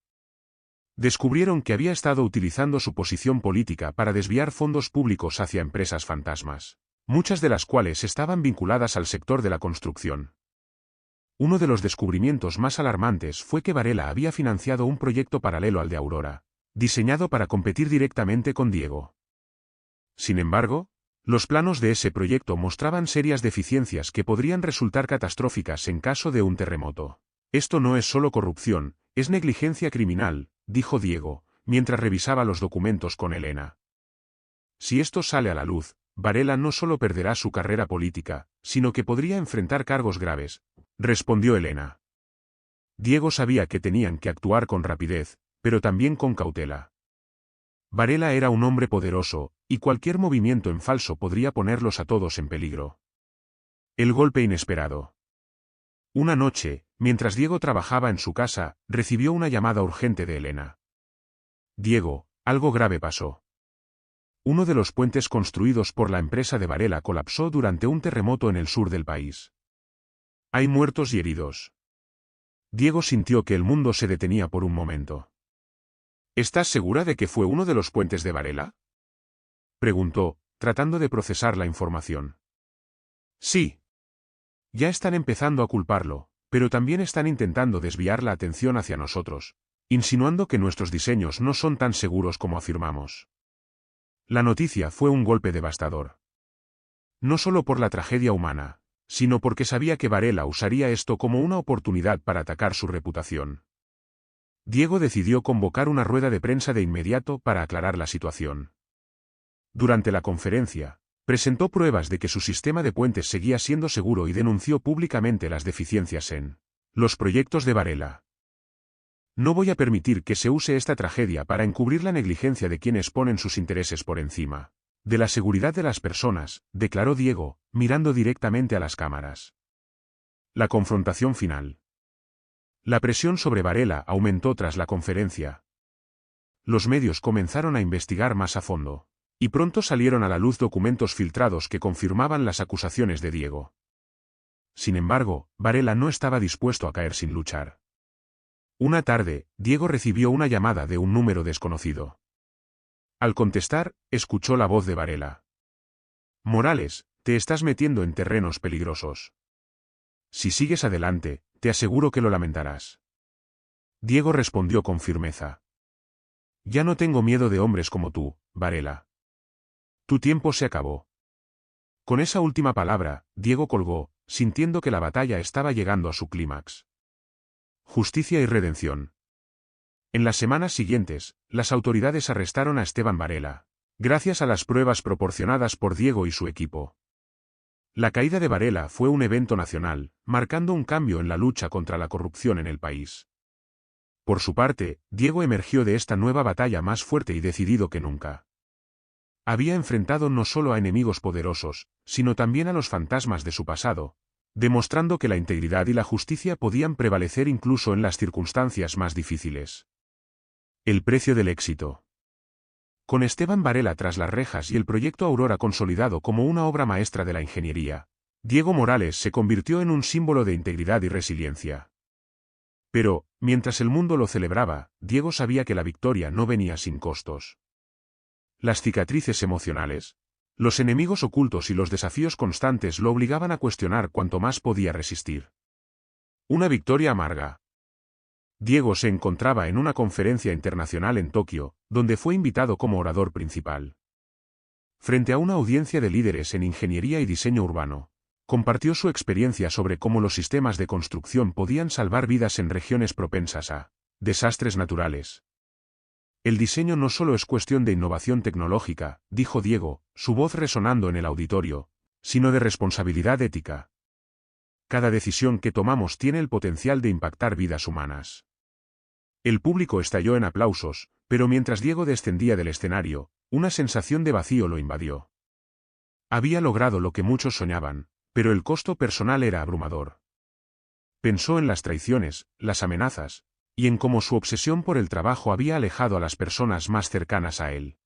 Descubrieron que había estado utilizando su posición política para desviar fondos públicos hacia empresas fantasmas, muchas de las cuales estaban vinculadas al sector de la construcción. Uno de los descubrimientos más alarmantes fue que Varela había financiado un proyecto paralelo al de Aurora, diseñado para competir directamente con Diego. Sin embargo, los planos de ese proyecto mostraban serias deficiencias que podrían resultar catastróficas en caso de un terremoto. Esto no es solo corrupción, es negligencia criminal, dijo Diego, mientras revisaba los documentos con Elena. Si esto sale a la luz, Varela no solo perderá su carrera política, sino que podría enfrentar cargos graves, respondió Elena. Diego sabía que tenían que actuar con rapidez, pero también con cautela. Varela era un hombre poderoso, y cualquier movimiento en falso podría ponerlos a todos en peligro. El golpe inesperado. Una noche, mientras Diego trabajaba en su casa, recibió una llamada urgente de Elena. Diego, algo grave pasó. Uno de los puentes construidos por la empresa de Varela colapsó durante un terremoto en el sur del país. Hay muertos y heridos. Diego sintió que el mundo se detenía por un momento. ¿Estás segura de que fue uno de los puentes de Varela?, preguntó, tratando de procesar la información. Sí. Ya están empezando a culparlo, pero también están intentando desviar la atención hacia nosotros, insinuando que nuestros diseños no son tan seguros como afirmamos. La noticia fue un golpe devastador. No solo por la tragedia humana, sino porque sabía que Varela usaría esto como una oportunidad para atacar su reputación. Diego decidió convocar una rueda de prensa de inmediato para aclarar la situación. Durante la conferencia, presentó pruebas de que su sistema de puentes seguía siendo seguro y denunció públicamente las deficiencias en los proyectos de Varela. No voy a permitir que se use esta tragedia para encubrir la negligencia de quienes ponen sus intereses por encima de la seguridad de las personas, declaró Diego, mirando directamente a las cámaras. La confrontación final. La presión sobre Varela aumentó tras la conferencia. Los medios comenzaron a investigar más a fondo, y pronto salieron a la luz documentos filtrados que confirmaban las acusaciones de Diego. Sin embargo, Varela no estaba dispuesto a caer sin luchar. Una tarde, Diego recibió una llamada de un número desconocido. Al contestar, escuchó la voz de Varela. Morales, te estás metiendo en terrenos peligrosos. Si sigues adelante, te aseguro que lo lamentarás. Diego respondió con firmeza. Ya no tengo miedo de hombres como tú, Varela. Tu tiempo se acabó. Con esa última palabra, Diego colgó, sintiendo que la batalla estaba llegando a su clímax. Justicia y redención. En las semanas siguientes, las autoridades arrestaron a Esteban Varela, gracias a las pruebas proporcionadas por Diego y su equipo. La caída de Varela fue un evento nacional, marcando un cambio en la lucha contra la corrupción en el país. Por su parte, Diego emergió de esta nueva batalla más fuerte y decidido que nunca. Había enfrentado no solo a enemigos poderosos, sino también a los fantasmas de su pasado, demostrando que la integridad y la justicia podían prevalecer incluso en las circunstancias más difíciles. El precio del éxito. Con Esteban Varela tras las rejas y el proyecto Aurora consolidado como una obra maestra de la ingeniería, Diego Morales se convirtió en un símbolo de integridad y resiliencia. Pero, mientras el mundo lo celebraba, Diego sabía que la victoria no venía sin costos. Las cicatrices emocionales, los enemigos ocultos y los desafíos constantes lo obligaban a cuestionar cuánto más podía resistir. Una victoria amarga. Diego se encontraba en una conferencia internacional en Tokio, donde fue invitado como orador principal. Frente a una audiencia de líderes en ingeniería y diseño urbano, compartió su experiencia sobre cómo los sistemas de construcción podían salvar vidas en regiones propensas a desastres naturales. El diseño no solo es cuestión de innovación tecnológica, dijo Diego, su voz resonando en el auditorio, sino de responsabilidad ética. Cada decisión que tomamos tiene el potencial de impactar vidas humanas. El público estalló en aplausos, pero mientras Diego descendía del escenario, una sensación de vacío lo invadió. Había logrado lo que muchos soñaban, pero el costo personal era abrumador. Pensó en las traiciones, las amenazas, y en cómo su obsesión por el trabajo había alejado a las personas más cercanas a él.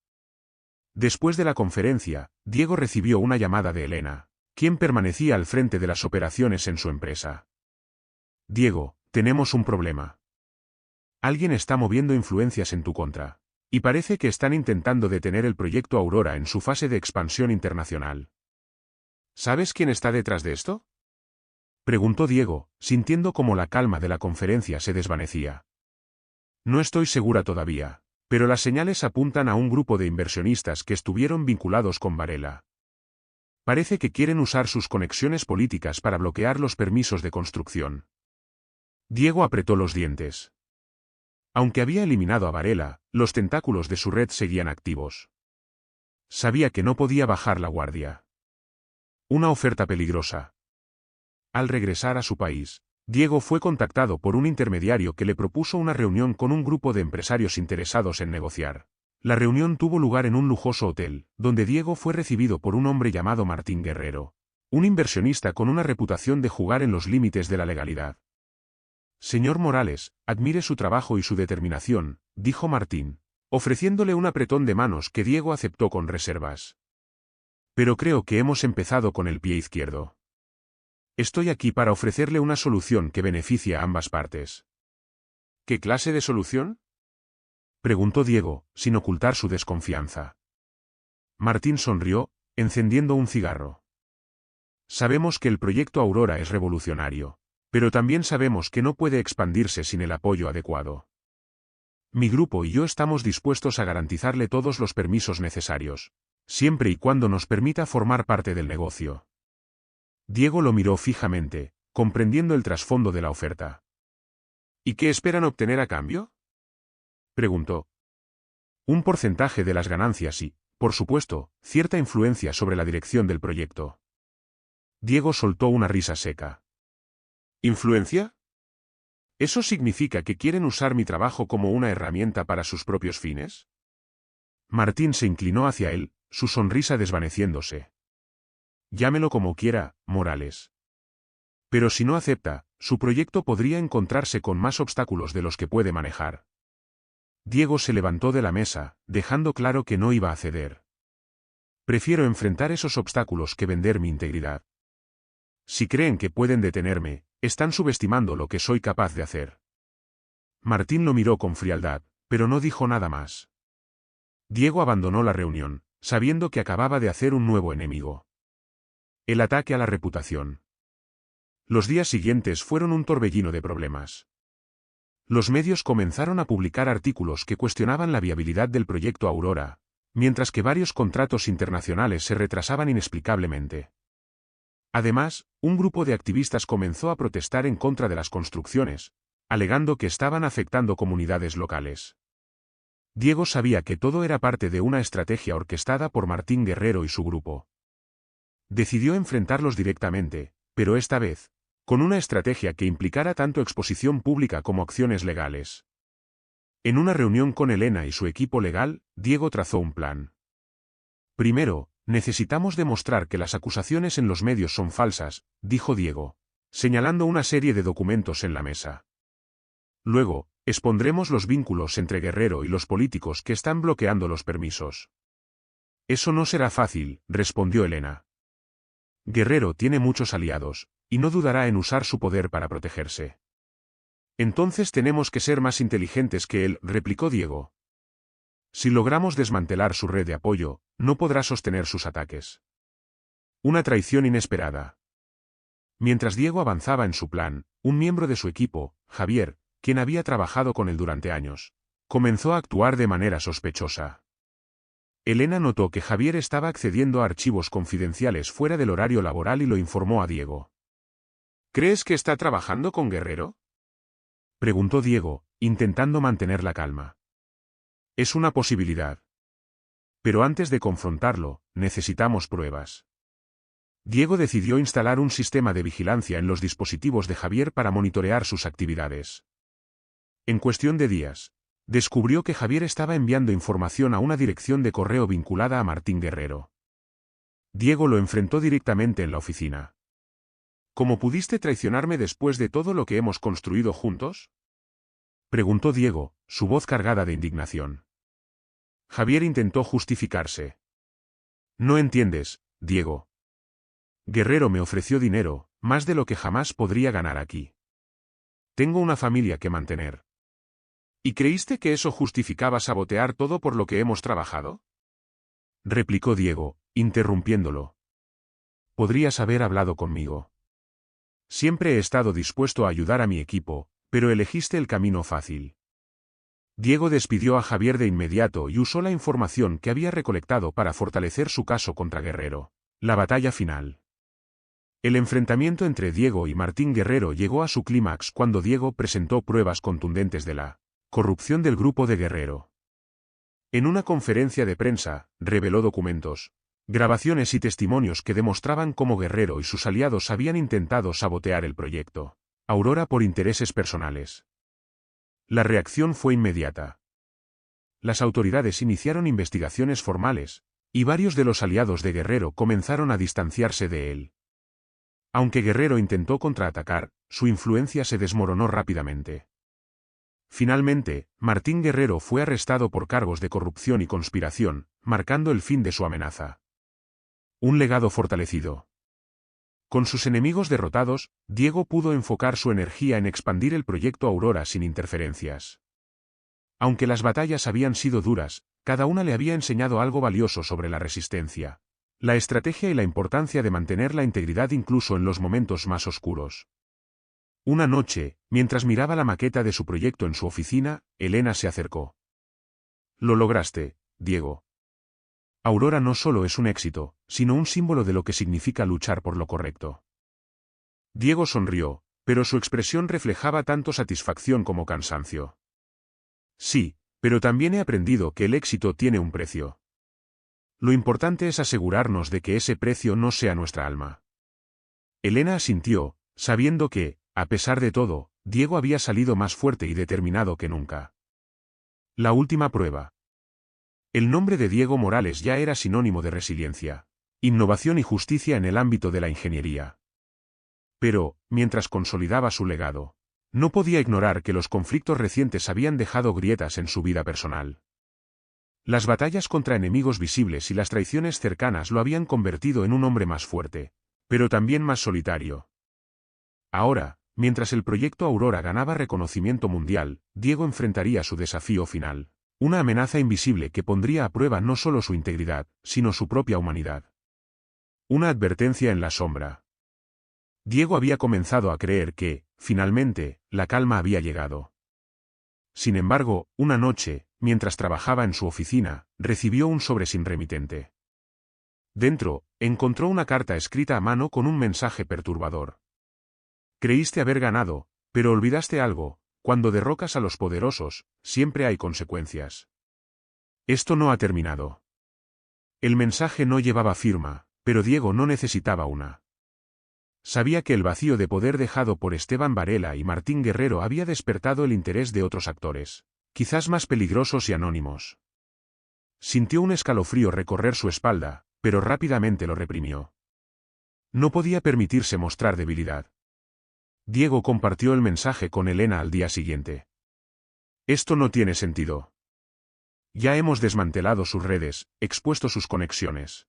Después de la conferencia, Diego recibió una llamada de Elena, quien permanecía al frente de las operaciones en su empresa. Diego, tenemos un problema. Alguien está moviendo influencias en tu contra, y parece que están intentando detener el proyecto Aurora en su fase de expansión internacional. ¿Sabes quién está detrás de esto?, preguntó Diego, sintiendo cómo la calma de la conferencia se desvanecía. No estoy segura todavía, pero las señales apuntan a un grupo de inversionistas que estuvieron vinculados con Varela. Parece que quieren usar sus conexiones políticas para bloquear los permisos de construcción. Diego apretó los dientes. Aunque había eliminado a Varela, los tentáculos de su red seguían activos. Sabía que no podía bajar la guardia. Una oferta peligrosa. Al regresar a su país, Diego fue contactado por un intermediario que le propuso una reunión con un grupo de empresarios interesados en negociar. La reunión tuvo lugar en un lujoso hotel, donde Diego fue recibido por un hombre llamado Martín Guerrero, un inversionista con una reputación de jugar en los límites de la legalidad. Señor Morales, admire su trabajo y su determinación, dijo Martín, ofreciéndole un apretón de manos que Diego aceptó con reservas. Pero creo que hemos empezado con el pie izquierdo. Estoy aquí para ofrecerle una solución que beneficie a ambas partes. ¿Qué clase de solución?, preguntó Diego, sin ocultar su desconfianza. Martín sonrió, encendiendo un cigarro. Sabemos que el proyecto Aurora es revolucionario, pero también sabemos que no puede expandirse sin el apoyo adecuado. Mi grupo y yo estamos dispuestos a garantizarle todos los permisos necesarios, siempre y cuando nos permita formar parte del negocio. Diego lo miró fijamente, comprendiendo el trasfondo de la oferta. ¿Y qué esperan obtener a cambio?, preguntó. Un porcentaje de las ganancias y, por supuesto, cierta influencia sobre la dirección del proyecto. Diego soltó una risa seca. ¿Influencia? ¿Eso significa que quieren usar mi trabajo como una herramienta para sus propios fines? Martín se inclinó hacia él, su sonrisa desvaneciéndose. Llámelo como quiera, Morales. Pero si no acepta, su proyecto podría encontrarse con más obstáculos de los que puede manejar. Diego se levantó de la mesa, dejando claro que no iba a ceder. Prefiero enfrentar esos obstáculos que vender mi integridad. Si creen que pueden detenerme, están subestimando lo que soy capaz de hacer. Martín lo miró con frialdad, pero no dijo nada más. Diego abandonó la reunión, sabiendo que acababa de hacer un nuevo enemigo. El ataque a la reputación. Los días siguientes fueron un torbellino de problemas. Los medios comenzaron a publicar artículos que cuestionaban la viabilidad del proyecto Aurora, mientras que varios contratos internacionales se retrasaban inexplicablemente. Además, un grupo de activistas comenzó a protestar en contra de las construcciones, alegando que estaban afectando comunidades locales. Diego sabía que todo era parte de una estrategia orquestada por Martín Guerrero y su grupo. Decidió enfrentarlos directamente, pero esta vez, con una estrategia que implicara tanto exposición pública como acciones legales. En una reunión con Elena y su equipo legal, Diego trazó un plan. Primero, necesitamos demostrar que las acusaciones en los medios son falsas, dijo Diego, señalando una serie de documentos en la mesa. Luego, expondremos los vínculos entre Guerrero y los políticos que están bloqueando los permisos. Eso no será fácil, respondió Elena. Guerrero tiene muchos aliados, y no dudará en usar su poder para protegerse. Entonces tenemos que ser más inteligentes que él, replicó Diego. Si logramos desmantelar su red de apoyo, no podrá sostener sus ataques. Una traición inesperada. Mientras Diego avanzaba en su plan, un miembro de su equipo, Javier, quien había trabajado con él durante años, comenzó a actuar de manera sospechosa. Elena notó que Javier estaba accediendo a archivos confidenciales fuera del horario laboral y lo informó a Diego. ¿Crees que está trabajando con Guerrero?, preguntó Diego, intentando mantener la calma. Es una posibilidad. Pero antes de confrontarlo, necesitamos pruebas. Diego decidió instalar un sistema de vigilancia en los dispositivos de Javier para monitorear sus actividades. En cuestión de días, descubrió que Javier estaba enviando información a una dirección de correo vinculada a Martín Guerrero. Diego lo enfrentó directamente en la oficina. ¿Cómo pudiste traicionarme después de todo lo que hemos construido juntos?, preguntó Diego, su voz cargada de indignación. Javier intentó justificarse. No entiendes, Diego. Guerrero me ofreció dinero, más de lo que jamás podría ganar aquí. Tengo una familia que mantener. ¿Y creíste que eso justificaba sabotear todo por lo que hemos trabajado?, replicó Diego, interrumpiéndolo. Podrías haber hablado conmigo. Siempre he estado dispuesto a ayudar a mi equipo, pero elegiste el camino fácil. Diego despidió a Javier de inmediato y usó la información que había recolectado para fortalecer su caso contra Guerrero. La batalla final. El enfrentamiento entre Diego y Martín Guerrero llegó a su clímax cuando Diego presentó pruebas contundentes de la corrupción del grupo de Guerrero. En una conferencia de prensa, reveló documentos, grabaciones y testimonios que demostraban cómo Guerrero y sus aliados habían intentado sabotear el proyecto Aurora por intereses personales. La reacción fue inmediata. Las autoridades iniciaron investigaciones formales, y varios de los aliados de Guerrero comenzaron a distanciarse de él. Aunque Guerrero intentó contraatacar, su influencia se desmoronó rápidamente. Finalmente, Martín Guerrero fue arrestado por cargos de corrupción y conspiración, marcando el fin de su amenaza. Un legado fortalecido. Con sus enemigos derrotados, Diego pudo enfocar su energía en expandir el proyecto Aurora sin interferencias. Aunque las batallas habían sido duras, cada una le había enseñado algo valioso sobre la resistencia, la estrategia y la importancia de mantener la integridad incluso en los momentos más oscuros. Una noche, mientras miraba la maqueta de su proyecto en su oficina, Elena se acercó. Lo lograste, Diego. Aurora no solo es un éxito, sino un símbolo de lo que significa luchar por lo correcto. Diego sonrió, pero su expresión reflejaba tanto satisfacción como cansancio. Sí, pero también he aprendido que el éxito tiene un precio. Lo importante es asegurarnos de que ese precio no sea nuestra alma. Elena asintió, sabiendo que, a pesar de todo, Diego había salido más fuerte y determinado que nunca. La última prueba. El nombre de Diego Morales ya era sinónimo de resiliencia, innovación y justicia en el ámbito de la ingeniería. Pero, mientras consolidaba su legado, no podía ignorar que los conflictos recientes habían dejado grietas en su vida personal. Las batallas contra enemigos visibles y las traiciones cercanas lo habían convertido en un hombre más fuerte, pero también más solitario. Ahora, mientras el proyecto Aurora ganaba reconocimiento mundial, Diego enfrentaría su desafío final, una amenaza invisible que pondría a prueba no solo su integridad, sino su propia humanidad. Una advertencia en la sombra. Diego había comenzado a creer que, finalmente, la calma había llegado. Sin embargo, una noche, mientras trabajaba en su oficina, recibió un sobre sin remitente. Dentro, encontró una carta escrita a mano con un mensaje perturbador. Creíste haber ganado, pero olvidaste algo: cuando derrocas a los poderosos, siempre hay consecuencias. Esto no ha terminado. El mensaje no llevaba firma, pero Diego no necesitaba una. Sabía que el vacío de poder dejado por Esteban Varela y Martín Guerrero había despertado el interés de otros actores, quizás más peligrosos y anónimos. Sintió un escalofrío recorrer su espalda, pero rápidamente lo reprimió. No podía permitirse mostrar debilidad. Diego compartió el mensaje con Elena al día siguiente. Esto no tiene sentido. Ya hemos desmantelado sus redes, expuesto sus conexiones.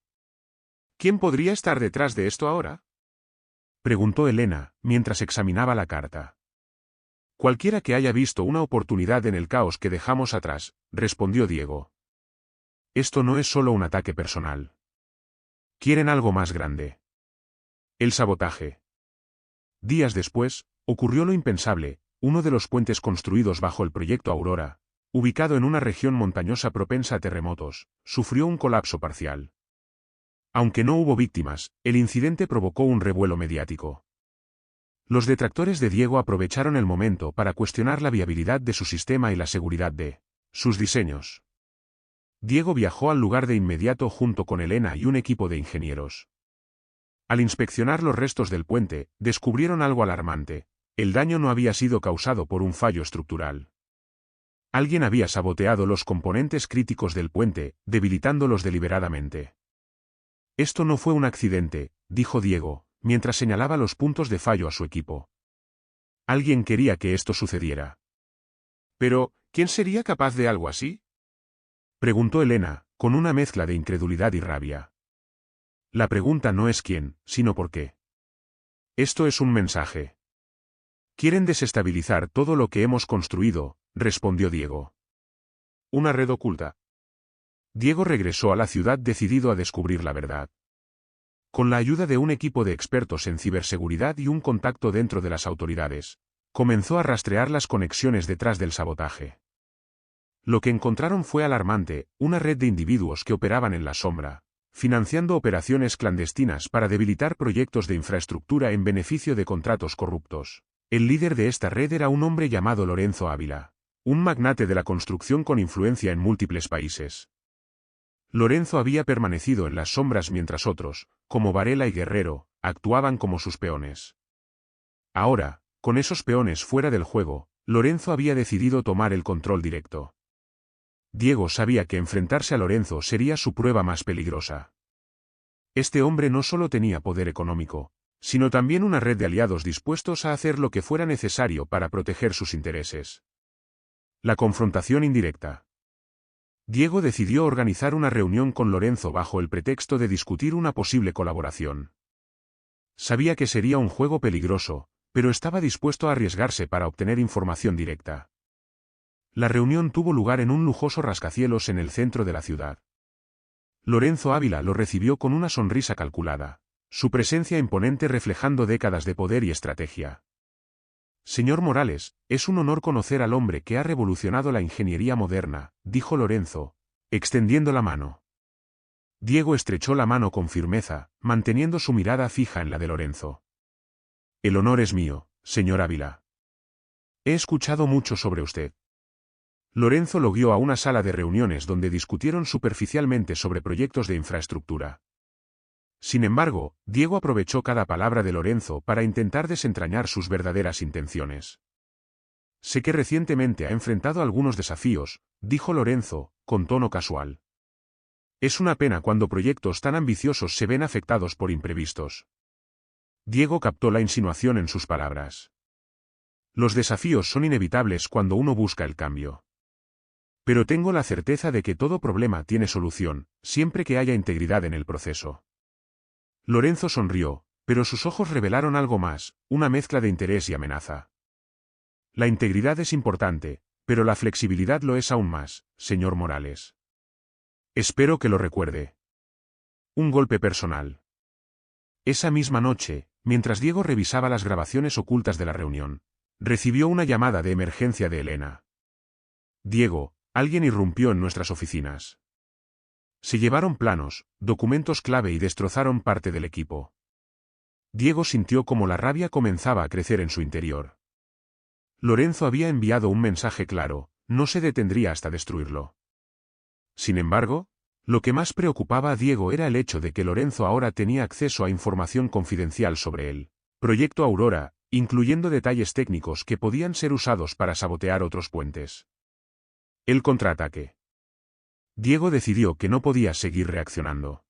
¿Quién podría estar detrás de esto ahora?, preguntó Elena, mientras examinaba la carta. Cualquiera que haya visto una oportunidad en el caos que dejamos atrás, respondió Diego. Esto no es solo un ataque personal. Quieren algo más grande. El sabotaje. Días después, ocurrió lo impensable: uno de los puentes construidos bajo el proyecto Aurora, ubicado en una región montañosa propensa a terremotos, sufrió un colapso parcial. Aunque no hubo víctimas, el incidente provocó un revuelo mediático. Los detractores de Diego aprovecharon el momento para cuestionar la viabilidad de su sistema y la seguridad de sus diseños. Diego viajó al lugar de inmediato junto con Elena y un equipo de ingenieros. Al inspeccionar los restos del puente, descubrieron algo alarmante: el daño no había sido causado por un fallo estructural. Alguien había saboteado los componentes críticos del puente, debilitándolos deliberadamente. Esto no fue un accidente, dijo Diego, mientras señalaba los puntos de fallo a su equipo. Alguien quería que esto sucediera. Pero, ¿quién sería capaz de algo así?, preguntó Elena, con una mezcla de incredulidad y rabia. La pregunta no es quién, sino por qué. Esto es un mensaje. Quieren desestabilizar todo lo que hemos construido, respondió Diego. Una red oculta. Diego regresó a la ciudad decidido a descubrir la verdad. Con la ayuda de un equipo de expertos en ciberseguridad y un contacto dentro de las autoridades, comenzó a rastrear las conexiones detrás del sabotaje. Lo que encontraron fue alarmante: una red de individuos que operaban en la sombra, financiando operaciones clandestinas para debilitar proyectos de infraestructura en beneficio de contratos corruptos. El líder de esta red era un hombre llamado Lorenzo Ávila, un magnate de la construcción con influencia en múltiples países. Lorenzo había permanecido en las sombras mientras otros, como Varela y Guerrero, actuaban como sus peones. Ahora, con esos peones fuera del juego, Lorenzo había decidido tomar el control directo. Diego sabía que enfrentarse a Lorenzo sería su prueba más peligrosa. Este hombre no solo tenía poder económico, sino también una red de aliados dispuestos a hacer lo que fuera necesario para proteger sus intereses. La confrontación indirecta. Diego decidió organizar una reunión con Lorenzo bajo el pretexto de discutir una posible colaboración. Sabía que sería un juego peligroso, pero estaba dispuesto a arriesgarse para obtener información directa. La reunión tuvo lugar en un lujoso rascacielos en el centro de la ciudad. Lorenzo Ávila lo recibió con una sonrisa calculada, su presencia imponente reflejando décadas de poder y estrategia. Señor Morales, es un honor conocer al hombre que ha revolucionado la ingeniería moderna, dijo Lorenzo, extendiendo la mano. Diego estrechó la mano con firmeza, manteniendo su mirada fija en la de Lorenzo. El honor es mío, señor Ávila. He escuchado mucho sobre usted. Lorenzo lo guió a una sala de reuniones donde discutieron superficialmente sobre proyectos de infraestructura. Sin embargo, Diego aprovechó cada palabra de Lorenzo para intentar desentrañar sus verdaderas intenciones. Sé que recientemente ha enfrentado algunos desafíos, dijo Lorenzo, con tono casual. Es una pena cuando proyectos tan ambiciosos se ven afectados por imprevistos. Diego captó la insinuación en sus palabras. Los desafíos son inevitables cuando uno busca el cambio. Pero tengo la certeza de que todo problema tiene solución, siempre que haya integridad en el proceso. Lorenzo sonrió, pero sus ojos revelaron algo más, una mezcla de interés y amenaza. La integridad es importante, pero la flexibilidad lo es aún más, señor Morales. Espero que lo recuerde. Un golpe personal. Esa misma noche, mientras Diego revisaba las grabaciones ocultas de la reunión, recibió una llamada de emergencia de Elena. Diego, alguien irrumpió en nuestras oficinas. Se llevaron planos, documentos clave y destrozaron parte del equipo. Diego sintió como la rabia comenzaba a crecer en su interior. Lorenzo había enviado un mensaje claro, no se detendría hasta destruirlo. Sin embargo, lo que más preocupaba a Diego era el hecho de que Lorenzo ahora tenía acceso a información confidencial sobre él. Proyecto Aurora, incluyendo detalles técnicos que podían ser usados para sabotear otros puentes. El contraataque. Diego decidió que no podía seguir reaccionando.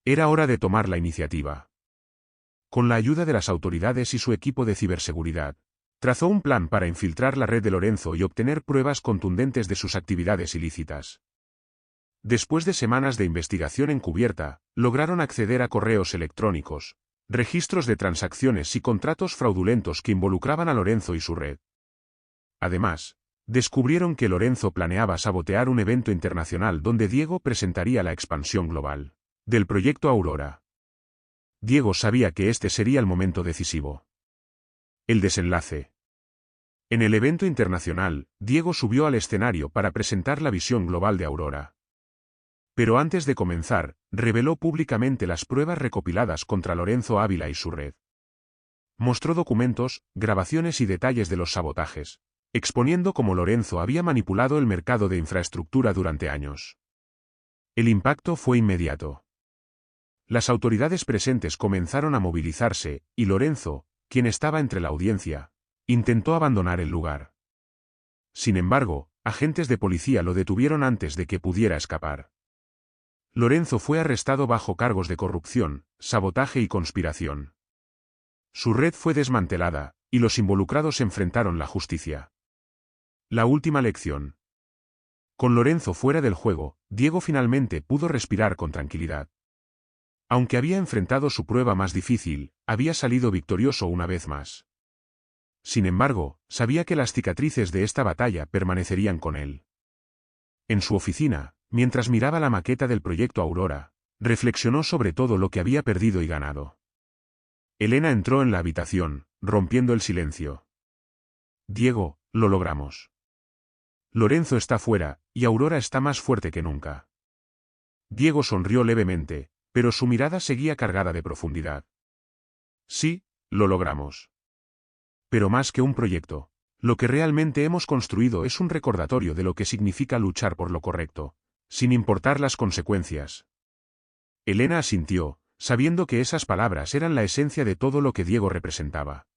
Era hora de tomar la iniciativa. Con la ayuda de las autoridades y su equipo de ciberseguridad, trazó un plan para infiltrar la red de Lorenzo y obtener pruebas contundentes de sus actividades ilícitas. Después de semanas de investigación encubierta, lograron acceder a correos electrónicos, registros de transacciones y contratos fraudulentos que involucraban a Lorenzo y su red. Además, descubrieron que Lorenzo planeaba sabotear un evento internacional donde Diego presentaría la expansión global del proyecto Aurora. Diego sabía que este sería el momento decisivo. El desenlace. En el evento internacional, Diego subió al escenario para presentar la visión global de Aurora. Pero antes de comenzar, reveló públicamente las pruebas recopiladas contra Lorenzo Ávila y su red. Mostró documentos, grabaciones y detalles de los sabotajes, exponiendo cómo Lorenzo había manipulado el mercado de infraestructura durante años. El impacto fue inmediato. Las autoridades presentes comenzaron a movilizarse, y Lorenzo, quien estaba entre la audiencia, intentó abandonar el lugar. Sin embargo, agentes de policía lo detuvieron antes de que pudiera escapar. Lorenzo fue arrestado bajo cargos de corrupción, sabotaje y conspiración. Su red fue desmantelada, y los involucrados enfrentaron la justicia. La última lección. Con Lorenzo fuera del juego, Diego finalmente pudo respirar con tranquilidad. Aunque había enfrentado su prueba más difícil, había salido victorioso una vez más. Sin embargo, sabía que las cicatrices de esta batalla permanecerían con él. En su oficina, mientras miraba la maqueta del proyecto Aurora, reflexionó sobre todo lo que había perdido y ganado. Elena entró en la habitación, rompiendo el silencio. Diego, lo logramos. Lorenzo está fuera, y Aurora está más fuerte que nunca. Diego sonrió levemente, pero su mirada seguía cargada de profundidad. Sí, lo logramos. Pero más que un proyecto, lo que realmente hemos construido es un recordatorio de lo que significa luchar por lo correcto, sin importar las consecuencias. Elena asintió, sabiendo que esas palabras eran la esencia de todo lo que Diego representaba.